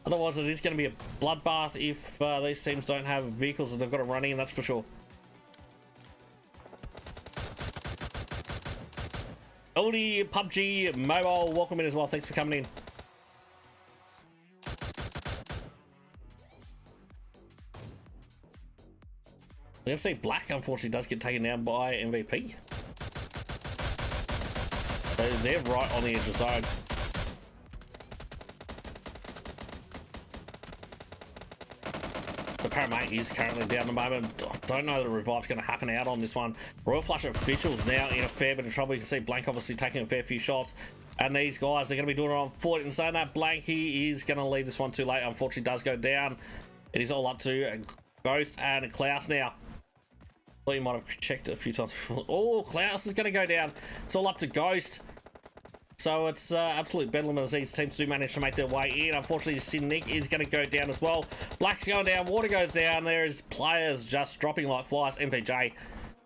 Otherwise, it is going to be a bloodbath if these teams don't have vehicles and they've got to run in, that's for sure. Oldie PUBG Mobile, welcome in as well. Thanks for coming in. We're going to see Black, unfortunately, does get taken down by MVP. So they're right on the edge of the zone. The Paramate is currently down at the moment. Don't know the revive's going to happen out on this one. Royal Flush officials now in a fair bit of trouble. You can see Blank obviously taking a fair few shots. And these guys, they're going to be doing it on foot. And saying that, Blank, he is going to leave this one too late. Unfortunately, does go down. It is all up to Ghost and Klaus now. Thought you might have checked it a few times before. Oh, Klaus is going to go down. It's all up to Ghost. So it's absolute bedlam as these teams do manage to make their way in. Unfortunately, Nick is going to go down as well. Black's going down. Water goes down. There's players just dropping like flies. MPJ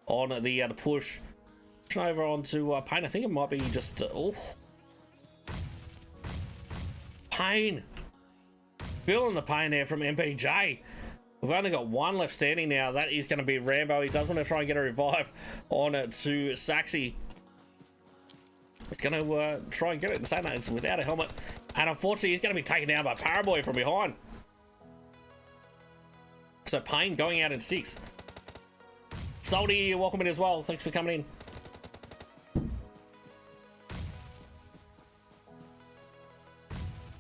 on the push. Pushing over onto Payne. I think it might be just... oh. Payne. Feeling the pain there from MPJ. We've only got one left standing now. That is going to be Rambo. He does want to try and get a revive on it to Saxy. He's going to try and get it. And saying that, it's without a helmet. And unfortunately, he's going to be taken down by Paraboy from behind. So Payne going out in 6. Salty, welcome in as well. Thanks for coming in.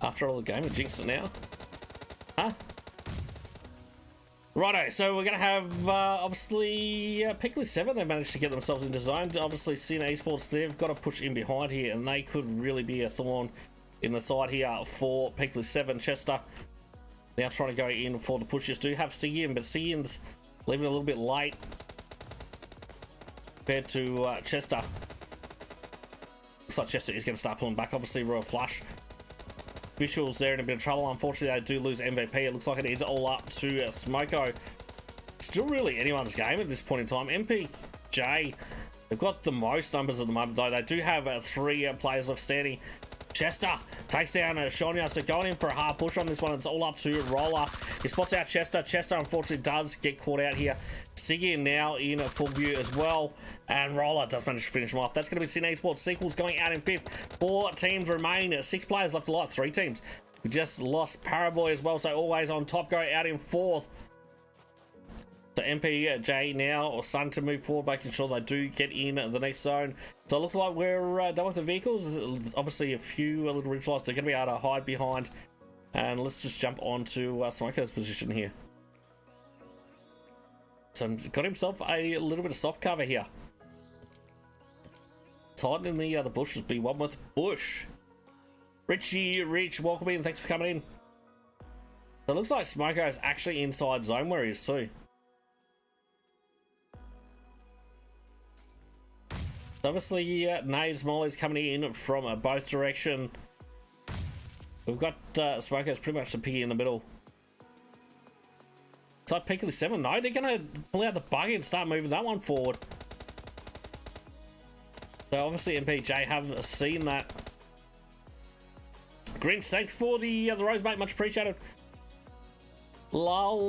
After all the game, we jinxed it now. Huh? Righto, so we're going to have, obviously, Pickley 7, they managed to get themselves into zone. Obviously, Sin Esports, they've got to push in behind here, and they could really be a thorn in the side here for Pickley 7. Chester now trying to go in for the pushes. Do have Stigian, but Stigian's leaving a little bit late compared to Chester. Looks like Chester is going to start pulling back. Obviously, Royal Flush. Visuals there in a bit of trouble. Unfortunately, they do lose MVP. It looks like it is all up to Smoko. Still really anyone's game at this point in time. MPJ, they've got the most numbers at the moment, though. They do have 3 players left standing. Chester takes down Oceania, so going in for a hard push on this one. It's all up to Roller. He spots out Chester. Chester, unfortunately, does get caught out here. Stigging now in full view as well. And Roller does manage to finish him off. That's going to be Sin Esports Sequels going out in 5th. 4 teams remain. 6 players left alive. 3 teams. We just lost Paraboy as well, so always on top, go out in 4th. So MPJ now starting to move forward, making sure they do get in the next zone. So it looks like we're done with the vehicles. Obviously, a few little ridge lights they're going to be able to hide behind. And let's just jump onto Smoker's position here. So got himself a little bit of soft cover here. It's hiding in the bushes. Be one with Bush. Richie, Rich, welcome in. Thanks for coming in. So it looks like Smoko is actually inside zone where he is too. Obviously, Naves Molly's coming in from both direction. We've got Smoko's pretty much the piggy in the middle. So Pickley 7, no, they're going to pull out the buggy and start moving that one forward. So obviously MPJ have seen that. Grinch, thanks for the rose, mate, much appreciated. Lal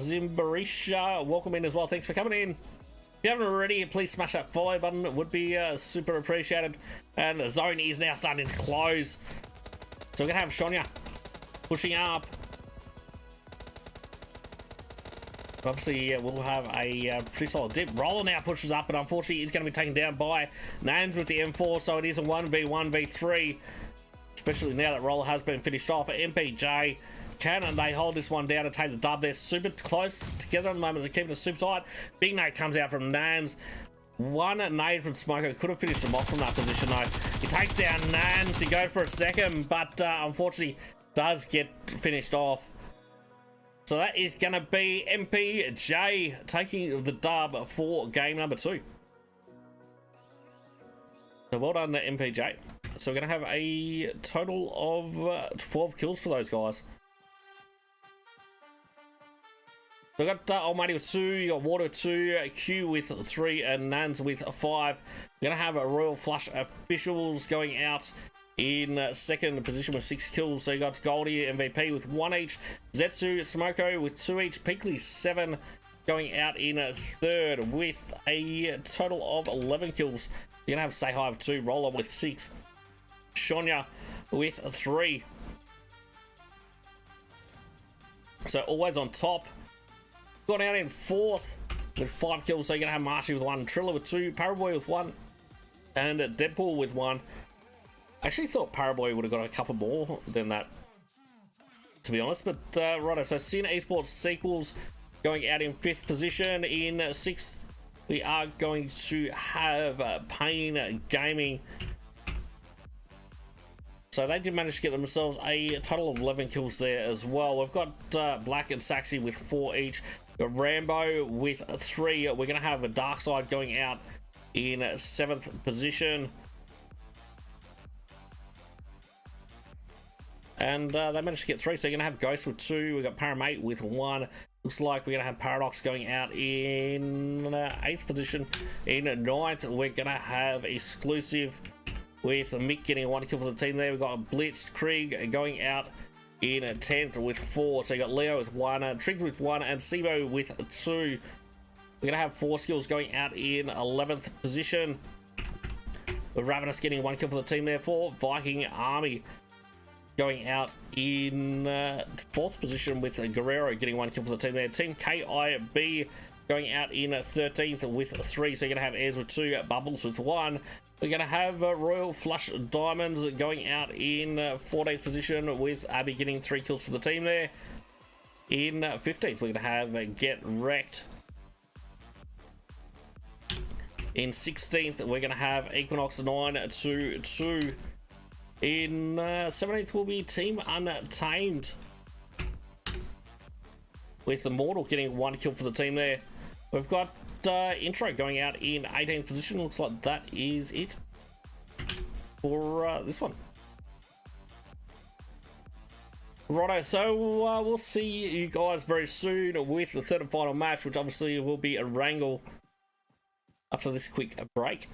Zimbarisha, welcome in as well, thanks for coming in. If you haven't already, please smash that follow button. It would be super appreciated. And the zone is now starting to close. So we're going to have Shonya pushing up. Obviously, we'll have a pretty solid dip. Roller now pushes up, but unfortunately, he's going to be taken down by Nans with the M4. So it is a 1v1v3. Especially now that Roller has been finished off. MPJ, can they hold this one down and take the dub? They're super close together at the moment. They're keeping it super tight. Big nade comes out from Nans. One nade from Smoko. Could have finished him off from that position though. He takes down Nans. He goes for a second, but unfortunately does get finished off. So that is going to be MPJ taking the dub for game number 2. So well done to MPJ. So we're going to have a total of 12 kills for those guys. So we've got Almighty with 2, you got Water with 2, Q with 3, and Nans with 5. We're going to have a Royal Flush officials going out in second position with 6 kills. So you got Goldie MVP with 1 each, Zetsu, Smoko with 2 each, Pickley 7 going out in third with a total of 11 kills. You're going to have Say Hi with 2, Roller with 6, Shonya with 3. So always on top. Gone out in fourth with 5 kills. So you're gonna have Marshy with 1, Triller with 2, Paraboy with 1, and Deadpool with 1. I actually thought Paraboy would have got a couple more than that, to be honest. But righto, so Sin Esports Sequels going out in 5th position. In 6th, we are going to have Pain Gaming. So they did manage to get themselves a total of 11 kills there as well. We've got Black and Saxy with 4 each. We've got Rambo with 3. We're going to have a Dark Side going out in 7th position. And they managed to get 3, so you're going to have Ghost with 2. We've got Paramate with 1. Looks like we're going to have Paradox going out in 8th position. In 9th, we're going to have Exclusive with Mick getting 1 kill for the team there. We've got Blitz Krieg going out in 10th with 4. So you got Leo with 1, Triggs with 1, and Sibo with 2. We're going to have 4 skills going out in 11th position. With Ravenous getting 1 kill for the team there. For Viking Army going out in 4th position with Guerrero getting 1 kill for the team there. Team KIB going out in 13th with 3. So you're going to have Airs with 2, Bubbles with 1. We're going to have Royal Flush Diamonds going out in 14th position with Abby getting 3 kills for the team there. In 15th, we're going to have Get Wrecked. In 16th, we're going to have Equinox 922. In 17th will be Team Untamed with Immortal getting 1 kill for the team there. We've got Intro going out in 18th position. Looks like that is it for this one. Righto, so we'll see you guys very soon with the 3rd and final match, which obviously will be a wrangle after this quick break.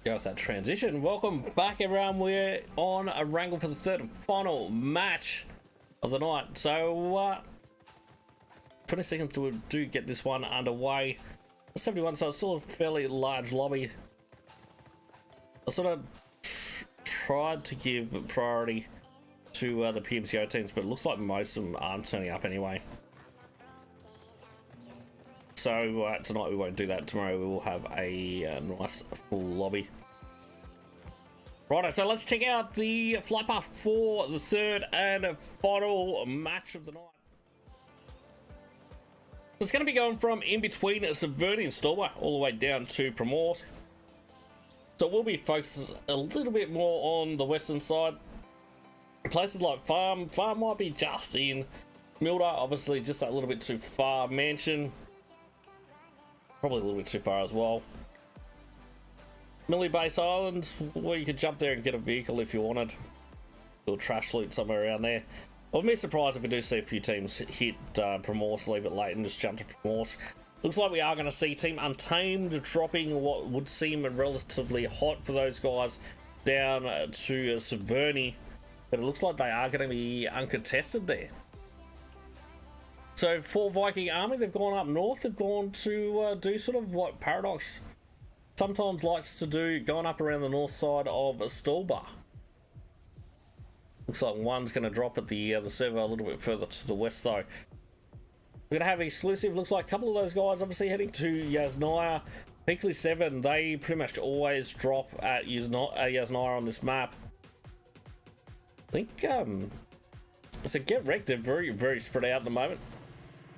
Go with that transition. Welcome back, everyone. We're on a wrangle for the third and final match of the night. So 20 seconds to do get this one underway. 71, so it's still a fairly large lobby. I sort of tried to give priority to the PUBG teams, but it looks like most of them aren't turning up anyway. So tonight we won't do that. Tomorrow we will have a nice full lobby. Righto, so let's check out the flight path for the third and final match of the night. So it's going to be going from in between Severny and Stolba all the way down to Primort. So we'll be focused a little bit more on the western side. Places like Farm might be just in. Milder, obviously just that little bit too far. Mansion, probably a little bit too far as well. Millie Base Island, where you could jump there and get a vehicle if you wanted. Do a trash loot somewhere around there. I wouldn't be surprised if we do see a few teams hit Primorse, leave it late and just jump to Primorse. Looks like we are going to see Team Untamed dropping what would seem relatively hot for those guys down to Severny. But it looks like they are going to be uncontested there. So for Viking Army, they've gone up north. They've gone to do sort of what Paradox sometimes likes to do, going up around the north side of Stolba. Looks like one's going to drop at the server a little bit further to the west though. We're going to have exclusive. Looks like a couple of those guys obviously heading to Yasnaya. Peakley 7, they pretty much always drop at Yasnaya on this map. I think, so Get Wrecked, they're very, very spread out at the moment.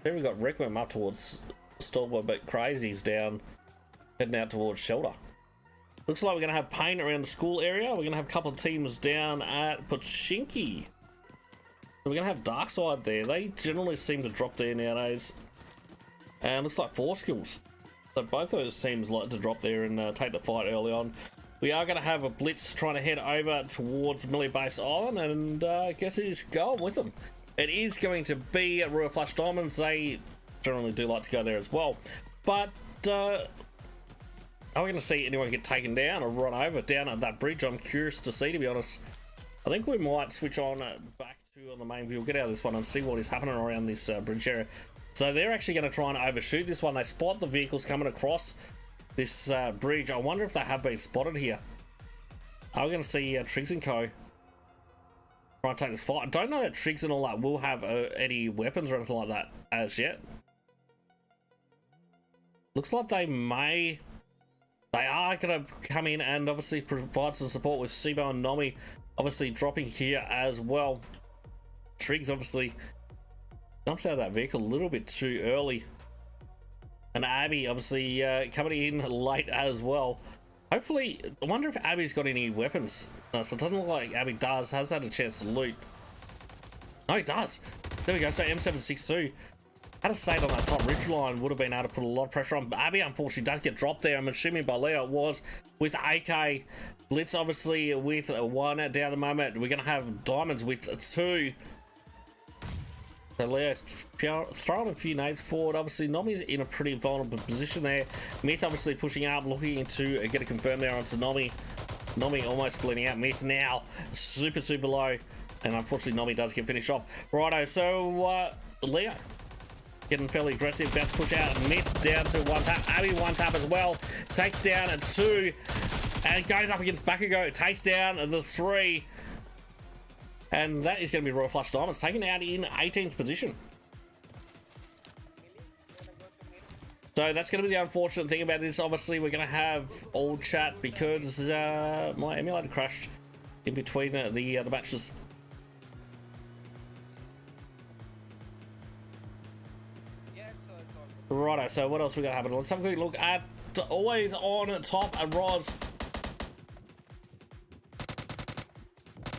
Then we've got Requiem up towards Stolba, but Crazy's down, heading out towards Shelter. Looks like we're going to have Pain around the school area. We're going to have a couple of teams down at Pochinki. So we're going to have Darkside there. They generally seem to drop there nowadays. And looks like 4 skills. So both those teams like to drop there and take the fight early on. We are going to have a Blitz trying to head over towards Millie Base Island, and guess who's going with them? It is going to be Royal Flush Diamonds. They generally do like to go there as well. But are we going to see anyone get taken down or run over down at that bridge? I'm curious to see, to be honest. I think we might switch on back to on the main view. We'll get out of this one and see what is happening around this bridge area. So they're actually going to try and overshoot this one. They spot the vehicles coming across this bridge. I wonder if they have been spotted here. Are we going to see Triggs and Co. try and take this fight? I don't know that Triggs and all that will have any weapons or anything like that as yet. Looks like they may. They are going to come in and obviously provide some support with Sibo and Nomi obviously dropping here as well. Triggs obviously jumps out of that vehicle a little bit too early. And Abby obviously coming in late as well. Hopefully, I wonder if Abby's got any weapons. No, so it doesn't look like Abby has had a chance to loot. No, he does. There we go. So M762 had a save on that top ridge line, would have been able to put a lot of pressure on. But Abby unfortunately does get dropped there. I'm assuming by Leo it was with AK. Blitz obviously with 1 down at the moment. We're going to have Diamonds with 2. So Leo throwing a few nades forward. Obviously, Nomi's in a pretty vulnerable position there. Myth obviously pushing up, looking to get a confirm there onto Nomi. Nomi almost bleeding out. Myth now super, super low. And unfortunately, Nomi does get finished off. Righto, so Leo getting fairly aggressive, about to push out. Myth down to 1 tap. Abby 1 tap as well. Takes down at 2. And goes up against Bakugo. Takes down the 3. And that is going to be Royal Flush Diamonds, taken out in 18th position. So that's going to be the unfortunate thing about this. Obviously, we're going to have all chat because my emulator crashed in between the matches. Righto, so what else we got to happen? Let's have a quick look at always on top and Roz.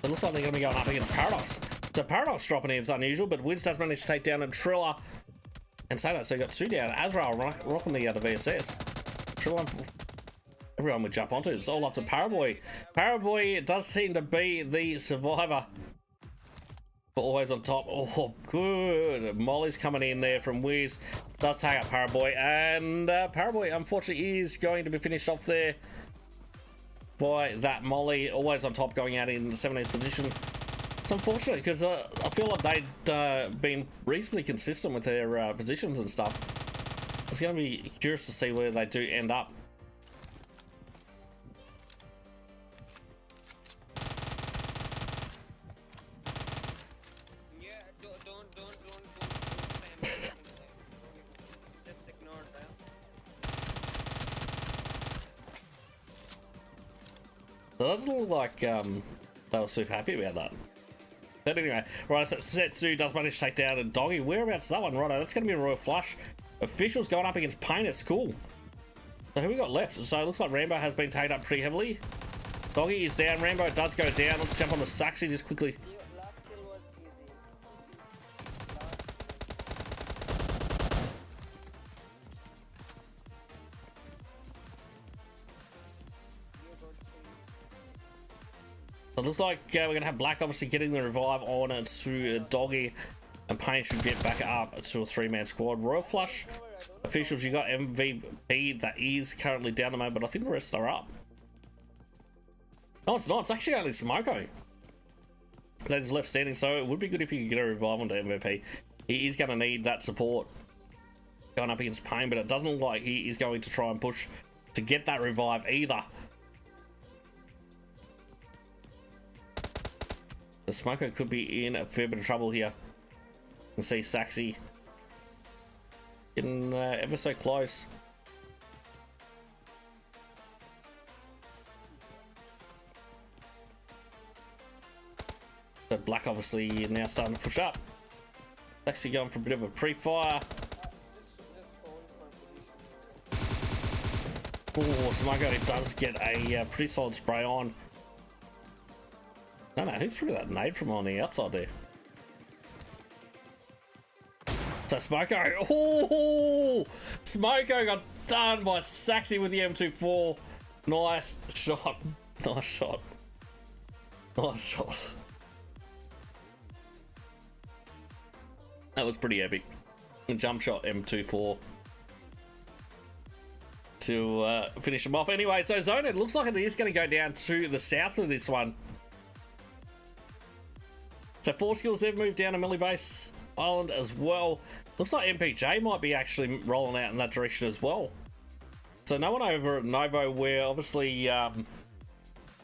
It looks like they're going to be going up against Paradox. So Paradox dropping in is unusual, but Wiz does manage to take down a Triller. And say that, so you got 2 down. Azrael rocking the VSS. Triller, everyone would jump onto it. It's all up to Paraboy. Paraboy does seem to be the survivor. But always on top. Oh, good. Molly's coming in there from Wiz. Does take out Paraboy. And Paraboy, unfortunately, is going to be finished off there. by that Molly, always on top, going out in the 17th position. It's unfortunate because I feel like they'd been reasonably consistent with their positions and stuff. It's going to be curious to see where they do end up. So it doesn't look like they were super happy about that. But anyway, right, so Setsu does manage to take down a Doggy. Whereabouts that one? Righto, that's going to be a royal flush. Officials going up against Pain at school. So who we got left? So it looks like Rambo has been taken up pretty heavily. Doggy is down. Rambo does go down. Let's jump on the Saxy just quickly. So it looks like we're going to have Black obviously getting the revive on it to Doggy, and Pain should get back up to a 3-man squad. Royal Flush officials, you got MVP that is currently down the moment, but I think the rest are up. No, it's not. It's actually only Smoko that is left standing, so it would be good if you could get a revive onto MVP. He is going to need that support going up against Pain, but it doesn't look like he is going to try and push to get that revive either. The Smoko could be in a fair bit of trouble here. You can see Saxy getting ever so close. So Black obviously now starting to push up. Saxy going for a bit of a pre-fire. Oh, Smoko does get a pretty solid spray on. No, who threw that nade from on the outside there? So Smoko, oh, Smoko got done by Saxy with the M24. Nice shot, nice shot, nice shot. That was pretty epic. Jump shot M24 to finish him off. Anyway, so Zone, it looks like it is going to go down to the south of this one. So 4 skills, they've moved down to Millie Base Island as well. Looks like MPJ might be actually rolling out in that direction as well. So no one over at Novo, where obviously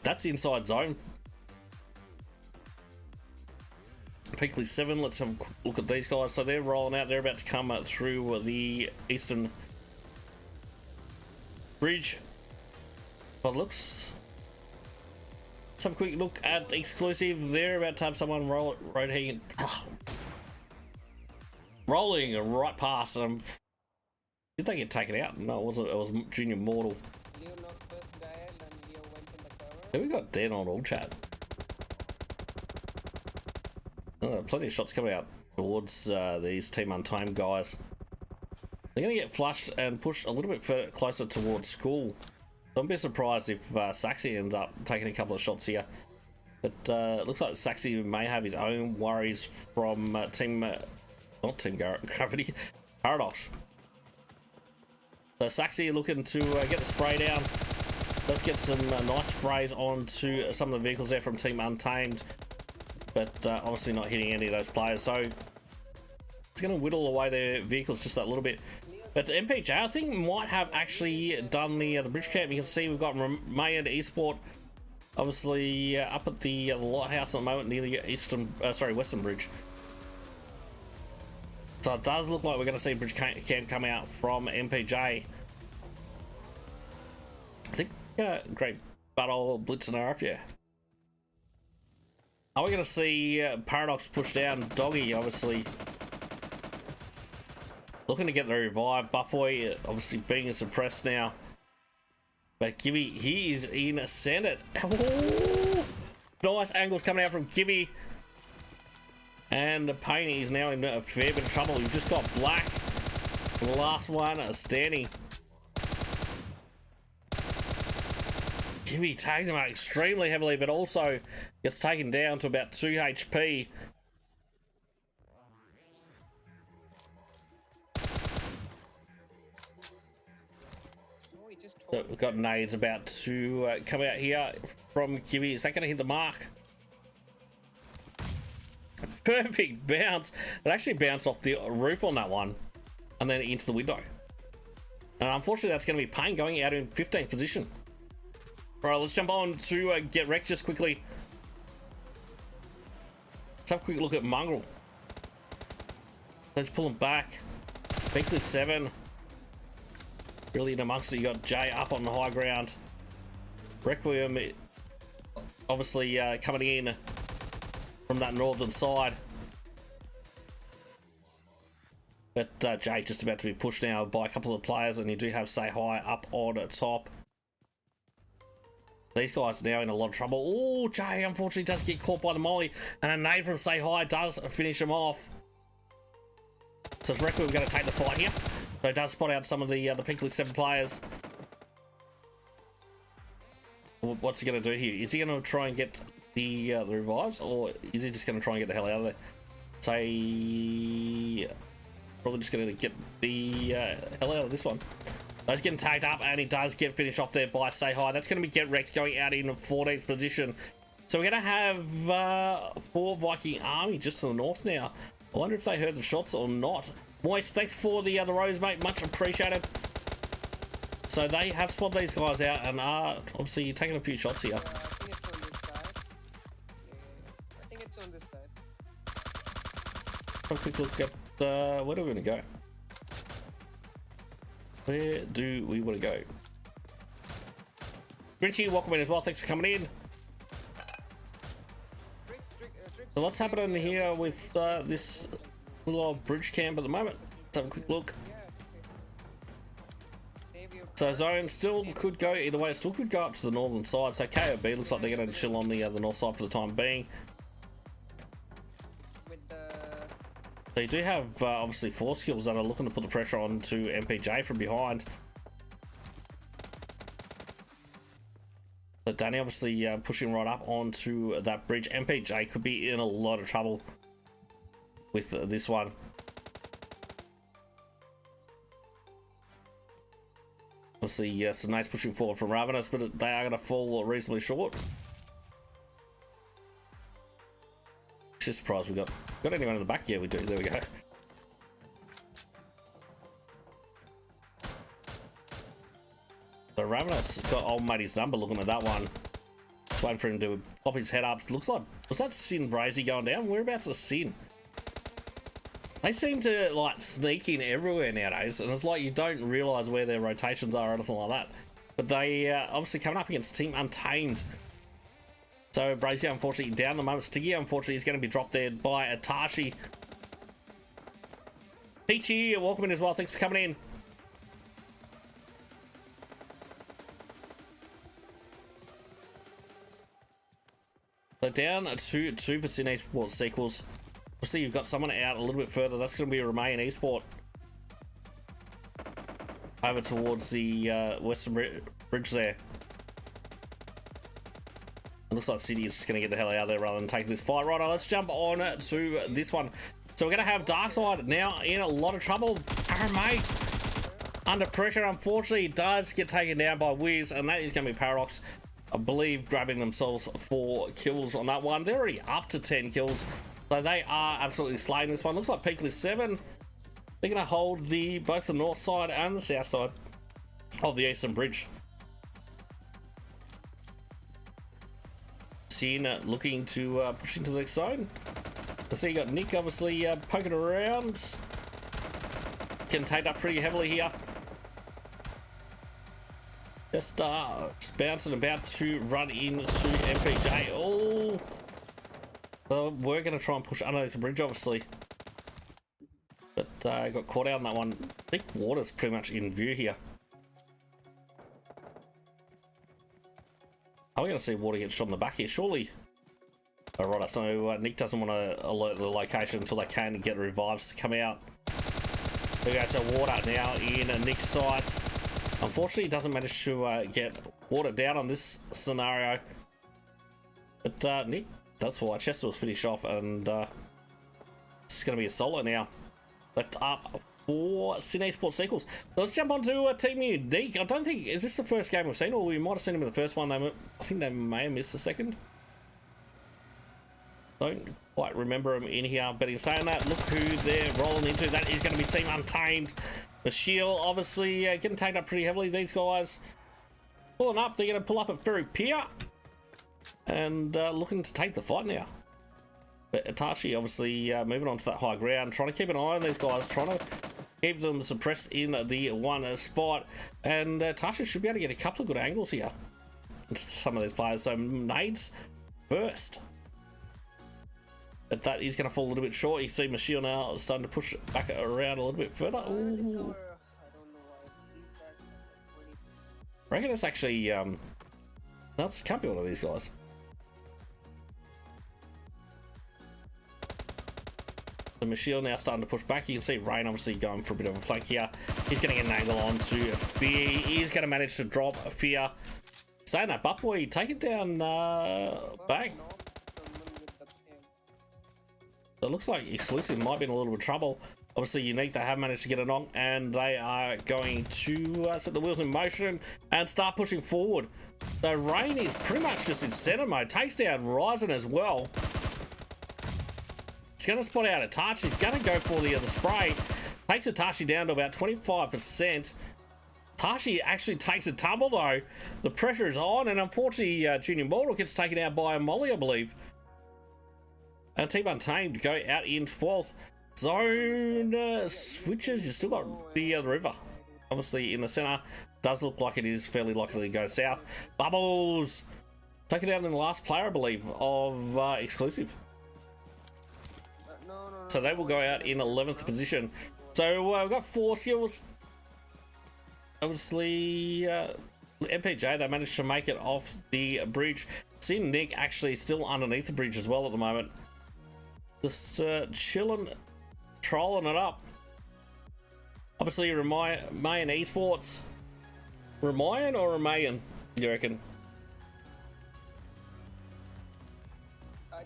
that's the inside zone. Peakley 7, let's have a look at these guys. So they're rolling out, they're about to come through the eastern bridge. But looks... Let's have a quick look at exclusive. They're about to have someone rolling right past them. Did they get taken out? No, it wasn't. It was Junior Mortal. Have we got dead on all chat? Plenty of shots coming out towards these Team Untamed guys. They're going to get flushed and pushed a little bit closer towards school. Don't be surprised if Saxy ends up taking a couple of shots here. But it looks like Saxy may have his own worries from not Team Gravity, Paradox. So Saxy looking to get the spray down. Let's get some nice sprays onto some of the vehicles there from Team Untamed. But obviously not hitting any of those players. So it's going to whittle away their vehicles just that little bit. But MPJ, I think, might have actually done the bridge camp. You can see we've got May and Esport, obviously up at the lighthouse at the moment near the western bridge. So it does look like we're going to see bridge camp come out from MPJ. I think great battle blitz and RF, yeah. Are we going to see Paradox push down Doggy, obviously? Looking to get the revive. Buffboy obviously being suppressed now. But Gibby, he is in Senate. Oh, nice angles coming out from Gibby. And Pain is now in a fair bit of trouble. You've just got Black. The last one standing. Gibby tags him out extremely heavily, but also gets taken down to about 2 HP. So we've got nades about to come out here from Gibby. Is that going to hit the mark? Perfect bounce. It actually bounced off the roof on that one and then into the window. And unfortunately, that's going to be Payne going out in 15th position. All right, let's jump on to get wrecked just quickly. Let's have a quick look at Mongrel. Let's pull him back. Binkley 7. Really in amongst it, you got Jay up on the high ground. Requiem obviously coming in from that northern side. But Jay just about to be pushed now by a couple of players, and you do have Say Hi up on top. These guys are now in a lot of trouble. Oh, Jay unfortunately does get caught by the molly, and a nade from Say Hi does finish him off. So it's Requiem going to take the fight here. So he does spot out some of the Pinkley 7 players. What's he going to do here? Is he going to try and get the revives, or is he just going to try and get the hell out of there? Say, probably just going to get the hell out of this one. So he's getting tagged up, and he does get finished off there by Say Hi. That's going to be Get Wrecked going out in 14th position. So we're going to have 4 Viking Army just to the north now. I wonder if they heard the shots or not. Moist, thanks for the rose, mate. Much appreciated. So they have spotted these guys out and are obviously taking a few shots here. I think it's on this side. Have a quick look at where do we want to go? Where do we want to go? Grinchy, welcome in as well. Thanks for coming in. So what's happening here with this little old bridge camp at the moment? Let's have a quick look. So zone still could go either way. It still could go up to the northern side. So KOB looks like they're going to chill on the north side for the time being. So you do have obviously 4 skills that are looking to put the pressure on to MPJ from behind. So Danny obviously pushing right up onto that bridge. MPJ could be in a lot of trouble with this one. Obviously, some nice pushing forward from Ravenous, but they are going to fall reasonably short. Just surprised we got anyone in the back? Yeah, we do. There we go. So Ravenous got old matey's number looking at that one. Just waiting for him to pop his head up. Looks like, was that Sin Brazy going down? Whereabouts is Sin? They seem to like sneak in everywhere nowadays, and it's like you don't realise where their rotations are or anything like that. But they obviously coming up against Team Untamed. So Brazy unfortunately down the moment. Stiggy unfortunately is going to be dropped there by Atashi. Peachy, welcome in as well. Thanks for coming in. So down to 2% esports sequels. Obviously, you've got someone out a little bit further. That's going to be Remain Esport. Over towards the western bridge there. It looks like City is just going to get the hell out of there rather than take this fight. Right, let's jump on to this one. So we're going to have Darkside now in a lot of trouble. Our mate under pressure. Unfortunately, does get taken down by Wiz, and that is going to be Paradox. I believe grabbing themselves 4 kills on that one. They're already up to 10 kills. So they are absolutely slaying this one. Looks like Peakless 7. They're going to hold both the north side and the south side of the eastern bridge. Sin looking to push into the next zone. I see you got Nick obviously poking around. Can take up pretty heavily here. Just bouncing about to run into MPJ. Oh! So we're going to try and push underneath the bridge, obviously. But got caught out on that one. I think water's pretty much in view here. Are we going to see water get shot in the back here? Surely. Oh, right, so Nick doesn't want to alert the location until they can get revives to come out. There we go, so water now in Nick's sights. Unfortunately, he doesn't manage to get water down on this scenario. But Nick, that's why Chester was finished off, and it's going to be a solo now. Left up for Sydney Sports Sequels. So let's jump on to Team Unique. I don't think, is this the first game we've seen, or we might have seen them in the first one. I think they may have missed the second. Don't quite remember them in here, but in saying that, look who they're rolling into. That is going to be Team Untamed. The Shield obviously getting taken up pretty heavily. These guys pulling up. They're going to pull up at Ferry Pier and looking to take the fight now. But Itachi obviously moving on to that high ground, trying to keep an eye on these guys, trying to keep them suppressed in the one spot. And Itachi should be able to get a couple of good angles here into some of these players. So nades first. But that is going to fall a little bit short. You see Machio now starting to push it back around a little bit further. Ooh. I reckon it's actually that's can't be one of these guys. The Machio now starting to push back. You can see Rain obviously going for a bit of a flank here. He's going to get an angle on to Fear. He's going to manage to drop Fear. Saying that, Buckboy, take it down back. So it looks like Exclusive might be in a little bit of trouble. Obviously Unique, they have managed to get a knock, and they are going to set the wheels in motion and start pushing forward. So Rain is pretty much just in center mode. Takes down Ryzen as well. It's going to spot out Itachi. He's going to go for the other spray. Takes Itachi down to about 25%. Itachi actually takes a tumble though. The pressure is on, and unfortunately Junior Mortal gets taken out by a Molly, I believe. And Team Untamed go out in 12th. Zone switches. You still got the river. Obviously in the center. Does look like it is fairly likely to go south. Bubbles. Taken down in the last player, I believe, of Exclusive. So they will go out in 11th position. So we've got 4 skills. Obviously MPJ, they managed to make it off the bridge. See Nick actually still underneath the bridge as well at the moment. Just chilling, trolling it up. Obviously, Mayan Esports. Ramayan or Ramayan, you reckon?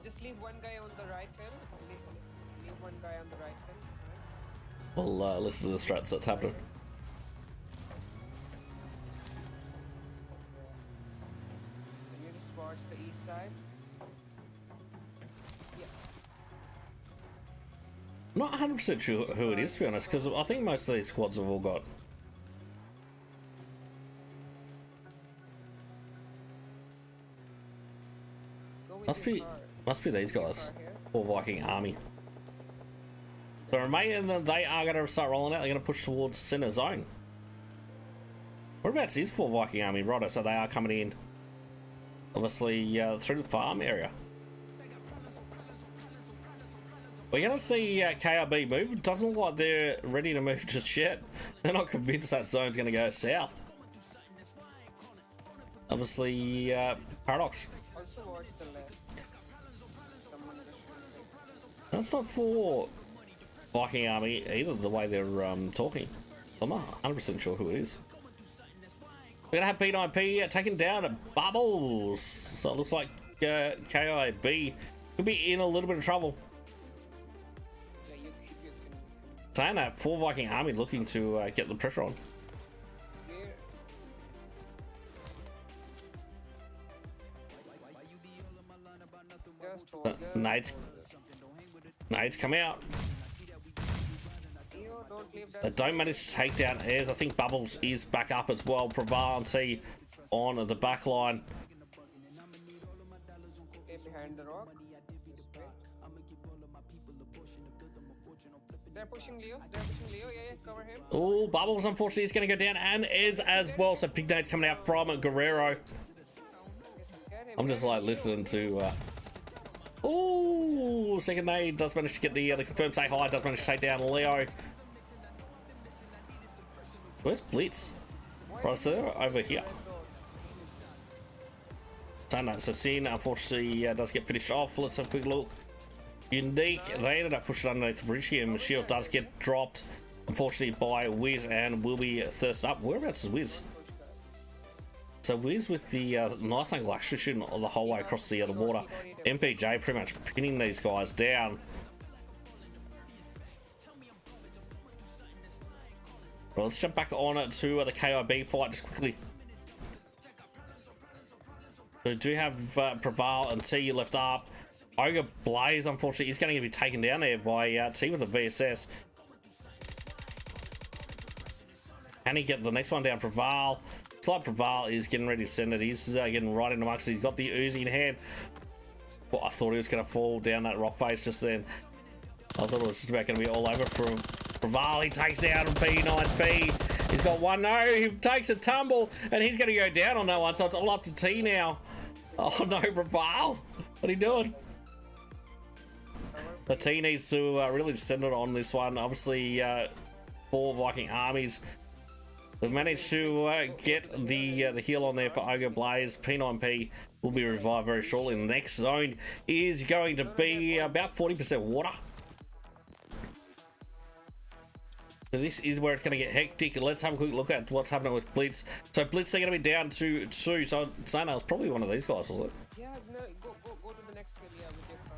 Just leave one guy on the right hill. Leave one guy on the right hill. We'll listen to the strats that's happening. Can you just watch the east side? I'm not 100% sure who it is, to be honest, because I think most of these squads have all got. Must be these guys. Or Viking Army. So Remain, they are going to start rolling out. They're going to push towards center zone. Whereabouts is for Viking Army? Righto, so they are coming in. Obviously through the farm area. We're going to see KRB move. It doesn't look like they're ready to move just yet. They're not convinced that zone's going to go south. Obviously, Paradox. Also watch the left. That's not for Viking Army either, the way they're talking. I'm not 100% sure who it is. We're going to have P9P taken down at Bubbles. So it looks like KIB could be in a little bit of trouble. Saying that, 4 Viking Army looking to get the pressure on. Nades come out. They don't manage to take down Airs. I think Bubbles is back up as well. Pravanti on the back line. Behind the rock. They're pushing Leo. Yeah, cover him. Oh, Bubbles unfortunately is going to go down, and Airs as well. So big nades coming out from Guerrero. I'm just like listening to. Oh, second nade does manage to get the confirmed say hi. Does manage to take down Leo. Where's Blitz? Right, so over here. So Sin unfortunately does get finished off. Let's have a quick look. Unique, they ended up pushing underneath the bridge here, and Shield does get dropped, unfortunately, by Wiz, and will be thirsted up. Whereabouts is Wiz? So Wiz with the nice angle, actually shooting the whole way across the water. MPJ pretty much pinning these guys down. Well, let's jump back on it to the KIB fight just quickly. So we do have Preval and T left up. Ogre Blaze, unfortunately, is going to be taken down there by T with a VSS. Can he get the next one down? Preval. It's like Preval is getting ready to send it. He's getting right into Mux. He's got the Uzi in hand. Well, I thought he was going to fall down that rock face just then. I thought it was just about going to be all over for him. Preval, he takes down B9P. He's got one. No, he takes a tumble, and he's going to go down on that one. So it's all up to T now. Oh no, Preval. What are you doing? The T needs to really send it on this one. Obviously, 4 Viking armies. They've managed to get the heal on there for Ogre Blaze. P9P will be revived very shortly. The next zone is going to be about 40% water. So this is where it's going to get hectic. Let's have a quick look at what's happening with Blitz. So Blitz, they're going to be down to 2. So saying that was probably one of these guys, was it? Yeah, no, go to the next skill, yeah, with your car.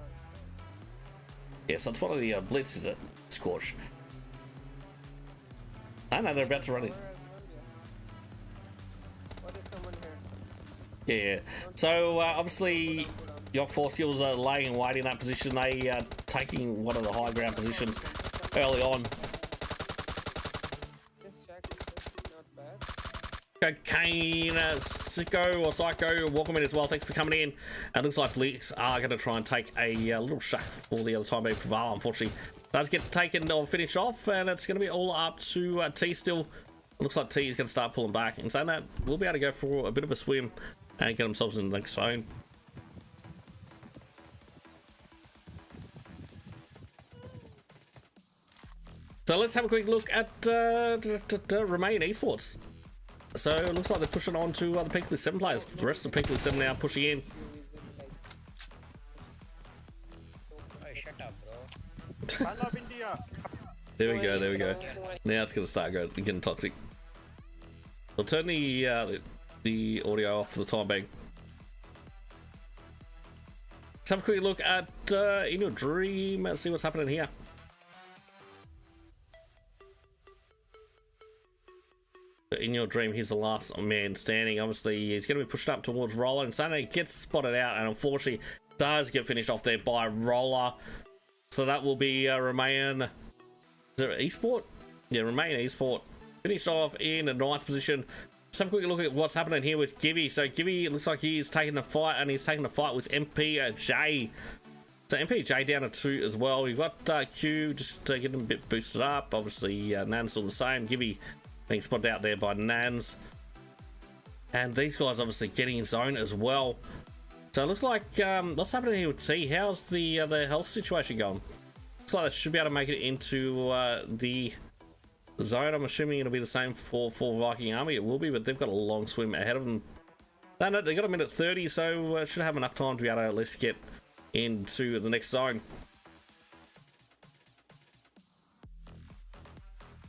Yeah, so it's one of the Blitz, is it? Scorch. I know they're about to run it. What is someone here? Yeah. So obviously your force skills are laying in wait in that position. They taking one of the high ground positions early on. Cocaine, Sicko or Psycho, welcome in as well. Thanks for coming in. And looks like Blitz are going to try and take a little shot for the other time being Preval. Unfortunately, does get taken or finished off, and it's going to be all up to T still. It looks like T is going to start pulling back. And saying that, we'll be able to go for a bit of a swim and get themselves in the next zone. So let's have a quick look at Remain Esports. So it looks like they're pushing on to the Peakley 7 players. The rest of the Peakley 7 now pushing in. Oh, shut up, bro. I love India. There we go, there we go. Now it's going to start getting toxic. I'll turn the audio off for the time being. Let's have a quick look at In Your Dream. Let's see what's happening here. In Your Dream, he's the last man standing. Obviously, he's going to be pushed up towards Roller, and Sunday gets spotted out, and unfortunately does get finished off there by Roller. So that will be Remain. Is it Esport? Yeah, Remain Esport. Finished off in the 9th position. Let's have a quick look at what's happening here with Gibby. So Gibby looks like he's taking the fight, and he's taking the fight with MPJ. So MPJ down to 2 as well. We've got Q just getting a bit boosted up. Obviously, Nan's still the same. Gibby being spotted out there by Nans, and these guys obviously getting in zone as well. So it looks like what's happening here with T? How's the health situation going? Looks like they should be able to make it into the zone. I'm assuming it'll be the same for Viking Army. It will be, but they've got a long swim ahead of them. They got a minute 30, so should have enough time to be able to at least get into the next zone.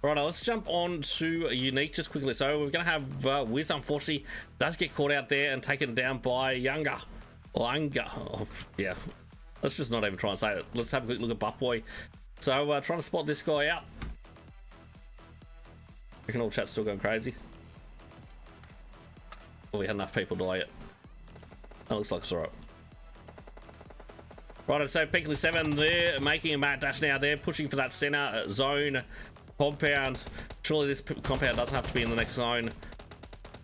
Right, let's jump on to Unique just quickly. So we're going to have Wiz, unfortunately, does get caught out there and taken down by Younger. Or Unger. Oh, yeah. Let's just not even try and say it. Let's have a quick look at Buttboy. So trying to spot this guy out. I reckon all chat's still going crazy. Oh, we had enough people die yet. That looks like it's alright. Right, so Peakley 7, they're making a mad dash now. They're pushing for that center zone compound. Surely this compound doesn't have to be in the next zone.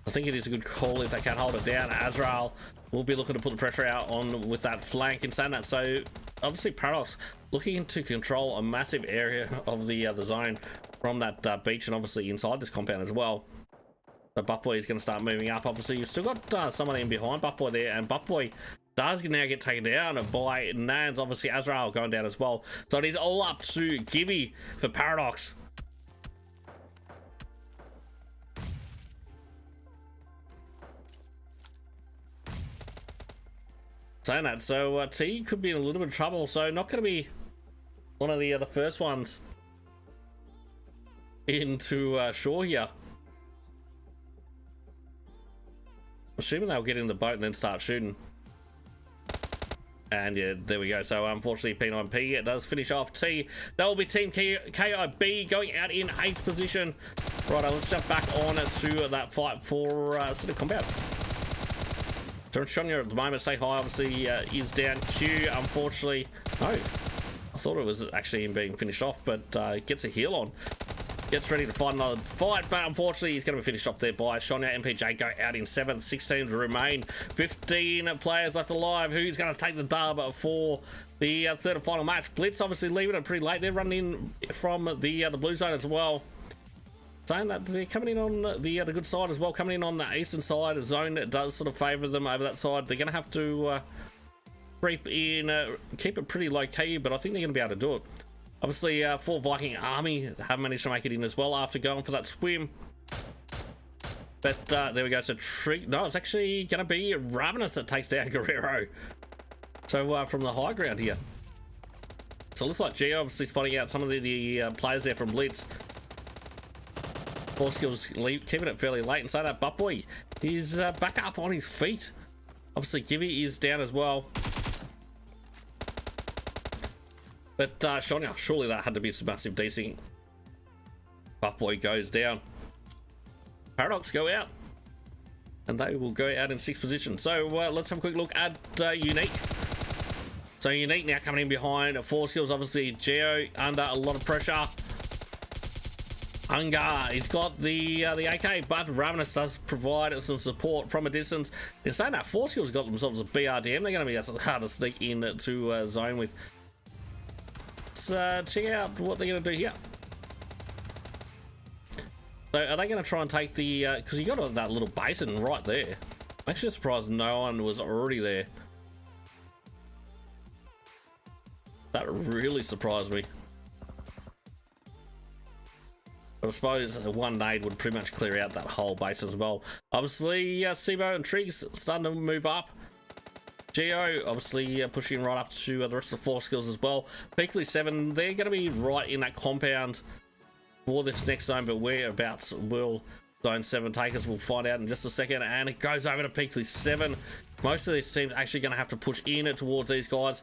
I think it is a good call if they can't hold it down. Azrael will be looking to put the pressure out on with that flank and saying that. So obviously Paradox looking to control a massive area of the zone from that beach, and obviously inside this compound as well. So Buttboy is going to start moving up. Obviously you've still got someone in behind Buttboy there, and Buttboy does now get taken down by Nans. Obviously Azrael going down as well. So it is all up to Gibby for Paradox. Saying that, so T could be in a little bit of trouble, so not going to be one of the first ones into shore here. Assuming they'll get in the boat and then start shooting. And yeah, there we go. So unfortunately P9P, it does finish off T. That will be Team KIB going out in 8th position. Right, let's jump back on to that fight for center combat. So Oceania at the moment, say hi, obviously is down. Q, unfortunately, no. I thought it was actually him being finished off, but gets a heal on. Gets ready to fight another fight, but unfortunately he's going to be finished off there by Oceania. MPJ go out in 7th, 16 to remain. 15 players left alive. Who's going to take the dub for the third and final match? Blitz obviously leaving it pretty late. They're running in from the blue zone as well. Saying that they're coming in on the good side as well, coming in on the eastern side. A zone that does sort of favour them over that side. They're going to have to creep in, keep it pretty low key, but I think they're going to be able to do it. Obviously, for Viking Army have managed to make it in as well after going for that swim. But there we go. So no, it's actually going to be Ravenous that takes down Guerrero. So from the high ground here. So it looks like Geo obviously spotting out some of the players there from Blitz. Four skills keeping it fairly late, and so that Butt Boy is back up on his feet. Obviously, Gibby is down as well. But Oceania, surely that had to be some massive DC. Butt Boy goes down. Paradox go out. And they will go out in 6th position. So let's have a quick look at Unique. So Unique now coming in behind. 4 skills, obviously Geo under a lot of pressure. Ungar, he's got the AK, but Ravenous does provide some support from a distance. In saying that, 4 skills got themselves a BRDM. They're going to be hard to sneak in to zone with. Let's check out what they're going to do here. So are they going to try and take the... because you got that little basin right there. I'm actually surprised no one was already there. That really surprised me. But I suppose one nade would pretty much clear out that whole base as well. Obviously, Sibo and Triggs starting to move up. Geo obviously pushing right up to the rest of the 4 skills as well. Peakley 7, they're going to be right in that compound for this next zone, but whereabouts will Zone 7 take us? We'll find out in just a second. And it goes over to Peakley 7. Most of these teams actually going to have to push in towards these guys.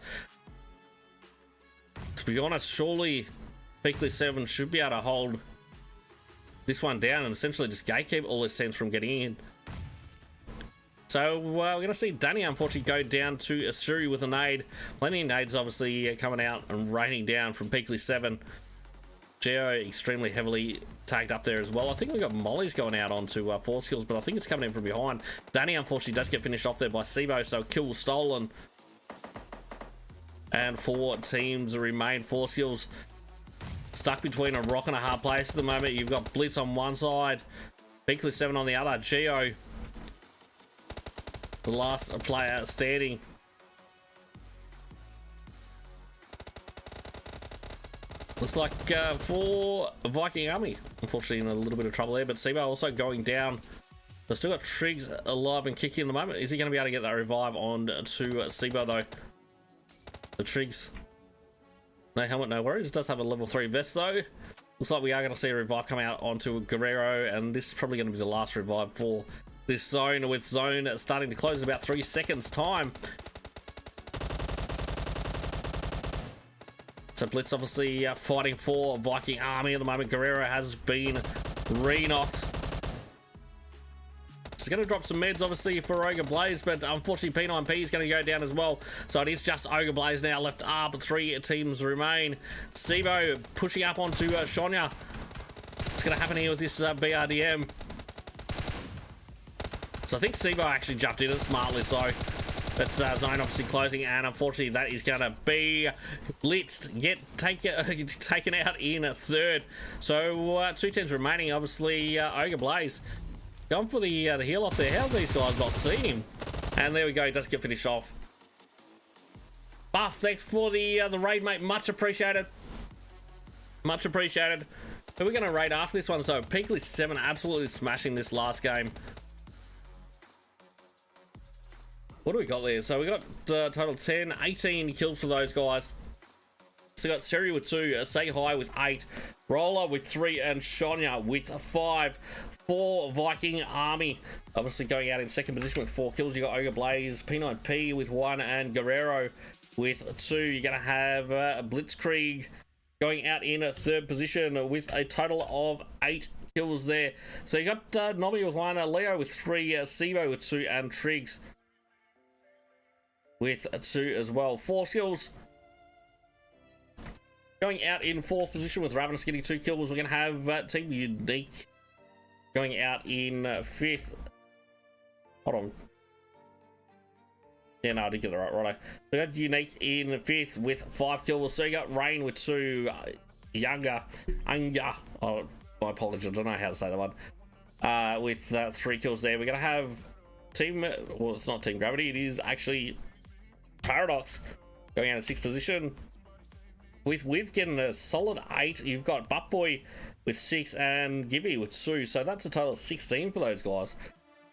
To be honest, surely Peakley 7 should be able to hold this one down and essentially just gatekeep all these teams from getting in. So we're going to see Danny unfortunately go down to Asuri with a nade. Plenty of nades obviously coming out and raining down from Peakley 7. Geo extremely heavily tagged up there as well. I think we got Molly's going out onto 4 skills, but I think it's coming in from behind. Danny unfortunately does get finished off there by Sibo, so kill stolen. And 4 teams remain. 4 skills stuck between a rock and a hard place at the moment. You've got Blitz on one side, Peakley 7 on the other. Geo, the last player standing. Looks like for Viking Army, unfortunately in a little bit of trouble there, but Sibo also going down. They've still got Triggs alive and kicking at the moment. Is he going to be able to get that revive on to Sibo though? The Triggs, no helmet, no worries. It does have a level 3 vest though. Looks like we are going to see a revive come out onto Guerrero, and this is probably going to be the last revive for this zone, with zone starting to close in about 3 seconds time. So Blitz obviously fighting for Viking Army at the moment. Guerrero has been re-knocked. It's going to drop some meds obviously for Ogre Blaze, but unfortunately P9P is going to go down as well. So it is just Ogre Blaze now left up. 3 teams remain. Sibo pushing up onto Oceania. What's going to happen here with this BRDM? So I think Sibo actually jumped in it smartly, so. But zone obviously closing, and unfortunately that is going to be blitzed, taken out in a 3rd. So 2 teams remaining. Obviously Ogre Blaze going for the heal off there. How have these guys not seen him? And there we go, he does get finished off. Buff, thanks for the raid, mate. Much appreciated. Much appreciated. Who are we going to raid after this one? So Peakley 7 absolutely smashing this last game. What do we got there? So we got total 10, 18 kills for those guys. So we got Seri with 2, Say Hi with 8, Roller with 3, and Shonya with 5 for Viking Army. Obviously going out in 2nd position with 4 kills. You got Ogre Blaze, P9P with 1, and Guerrero with 2. You're going to have Blitzkrieg going out in 3rd position with a total of 8 kills there. So you got Nobby with 1, Leo with 3, Sivo with 2, and Triggs with 2 as well. 4 kills. Going out in 4th position with Ravenous getting 2 kills. We're going to have Team Unique going out in 5th. Hold on. Yeah, no, I did get it right, righto. We got Unique in 5th with 5 kills. So you got Rain with 2, Anga. Oh, my apologies, I don't know how to say that one. With 3 kills there. We're going to have Team, well, it's not Team Gravity, it is actually Paradox going out in 6th position. With getting a solid 8, you've got Buttboy with 6 and Gibby with 2. So that's a total of 16 for those guys.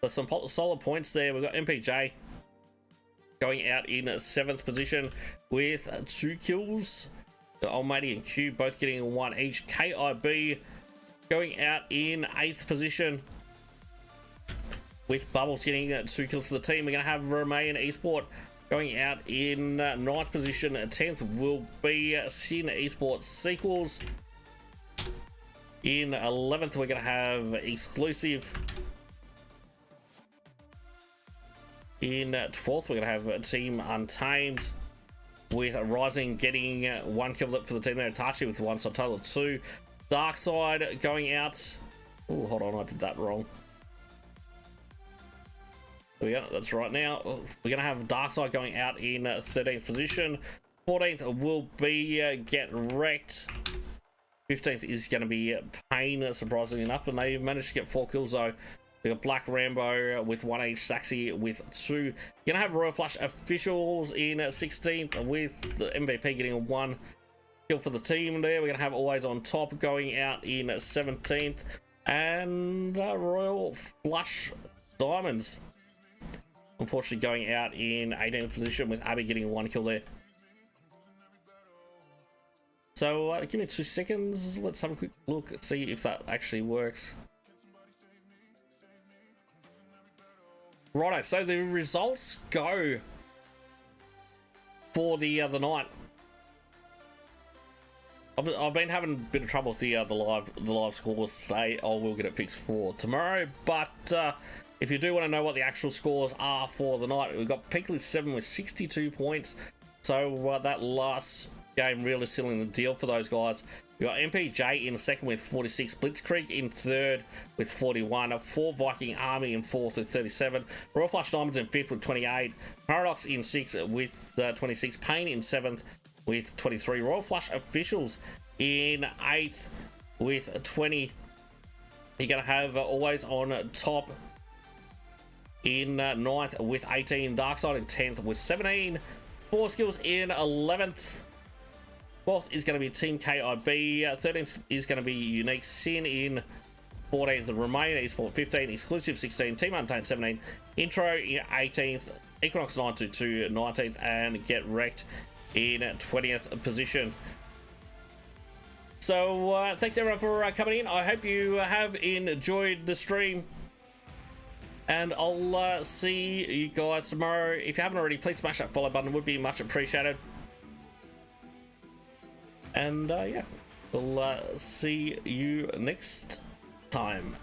So some solid points there. We've got MPJ going out in 7th position with 2 kills. Almighty and Q both getting 1 each. KIB going out in 8th position with Bubbles getting 2 kills for the team. We're going to have Remain Esport going out in 9th position. 10th will be Sin Esports Sequels. In 11th, we're going to have Exclusive. In 12th, we're going to have Team Untamed with Rising getting 1 kill for the team there. Tachi with 1, so a total of 2. Dark Side going out. Oh, hold on, I did that wrong. There we go, that's right now. We're going to have Darkside going out in 13th position. 14th will be Get Wrecked. 15th is going to be Pain, surprisingly enough, and they managed to get 4 kills though. We got Black Rambo with 1 each, Saxy with 2. You're going to have Royal Flush Officials in 16th with the MVP getting 1 kill for the team there. We're going to have Always on Top going out in 17th. And Royal Flush Diamonds, unfortunately, going out in 18th position with Abby getting 1 kill there. So give me 2 seconds. Let's have a quick look, see if that actually works. Righto, so the results go for the night. I've been having a bit of trouble with the live scores today. I will get it fixed for tomorrow, but if you do want to know what the actual scores are for the night, we've got Peakley 7 with 62 points. So that last game really sealing the deal for those guys. We've got MPJ in 2nd with 46, Blitzkrieg in 3rd with 41, 4 Viking Army in 4th with 37, Royal Flush Diamonds in 5th with 28, Paradox in 6th with 26, Pain in 7th with 23, Royal Flush Officials in 8th with 20. You're going to have Always on Top in 9th with 18, Darkside in 10th with 17, 4 Skills in 11th. 12th is going to be Team KIB, 13th is going to be Unique Sin in 14th, Remain Esport 15, Exclusive 16, Team Untamed 17, Intro in 18th, Equinox 922 19th, and Get Wrecked in 20th position. So thanks everyone for coming in. I hope you have enjoyed the stream, and I'll see you guys tomorrow. If you haven't already, please smash that follow button, it would be much appreciated. And yeah, we'll see you next time.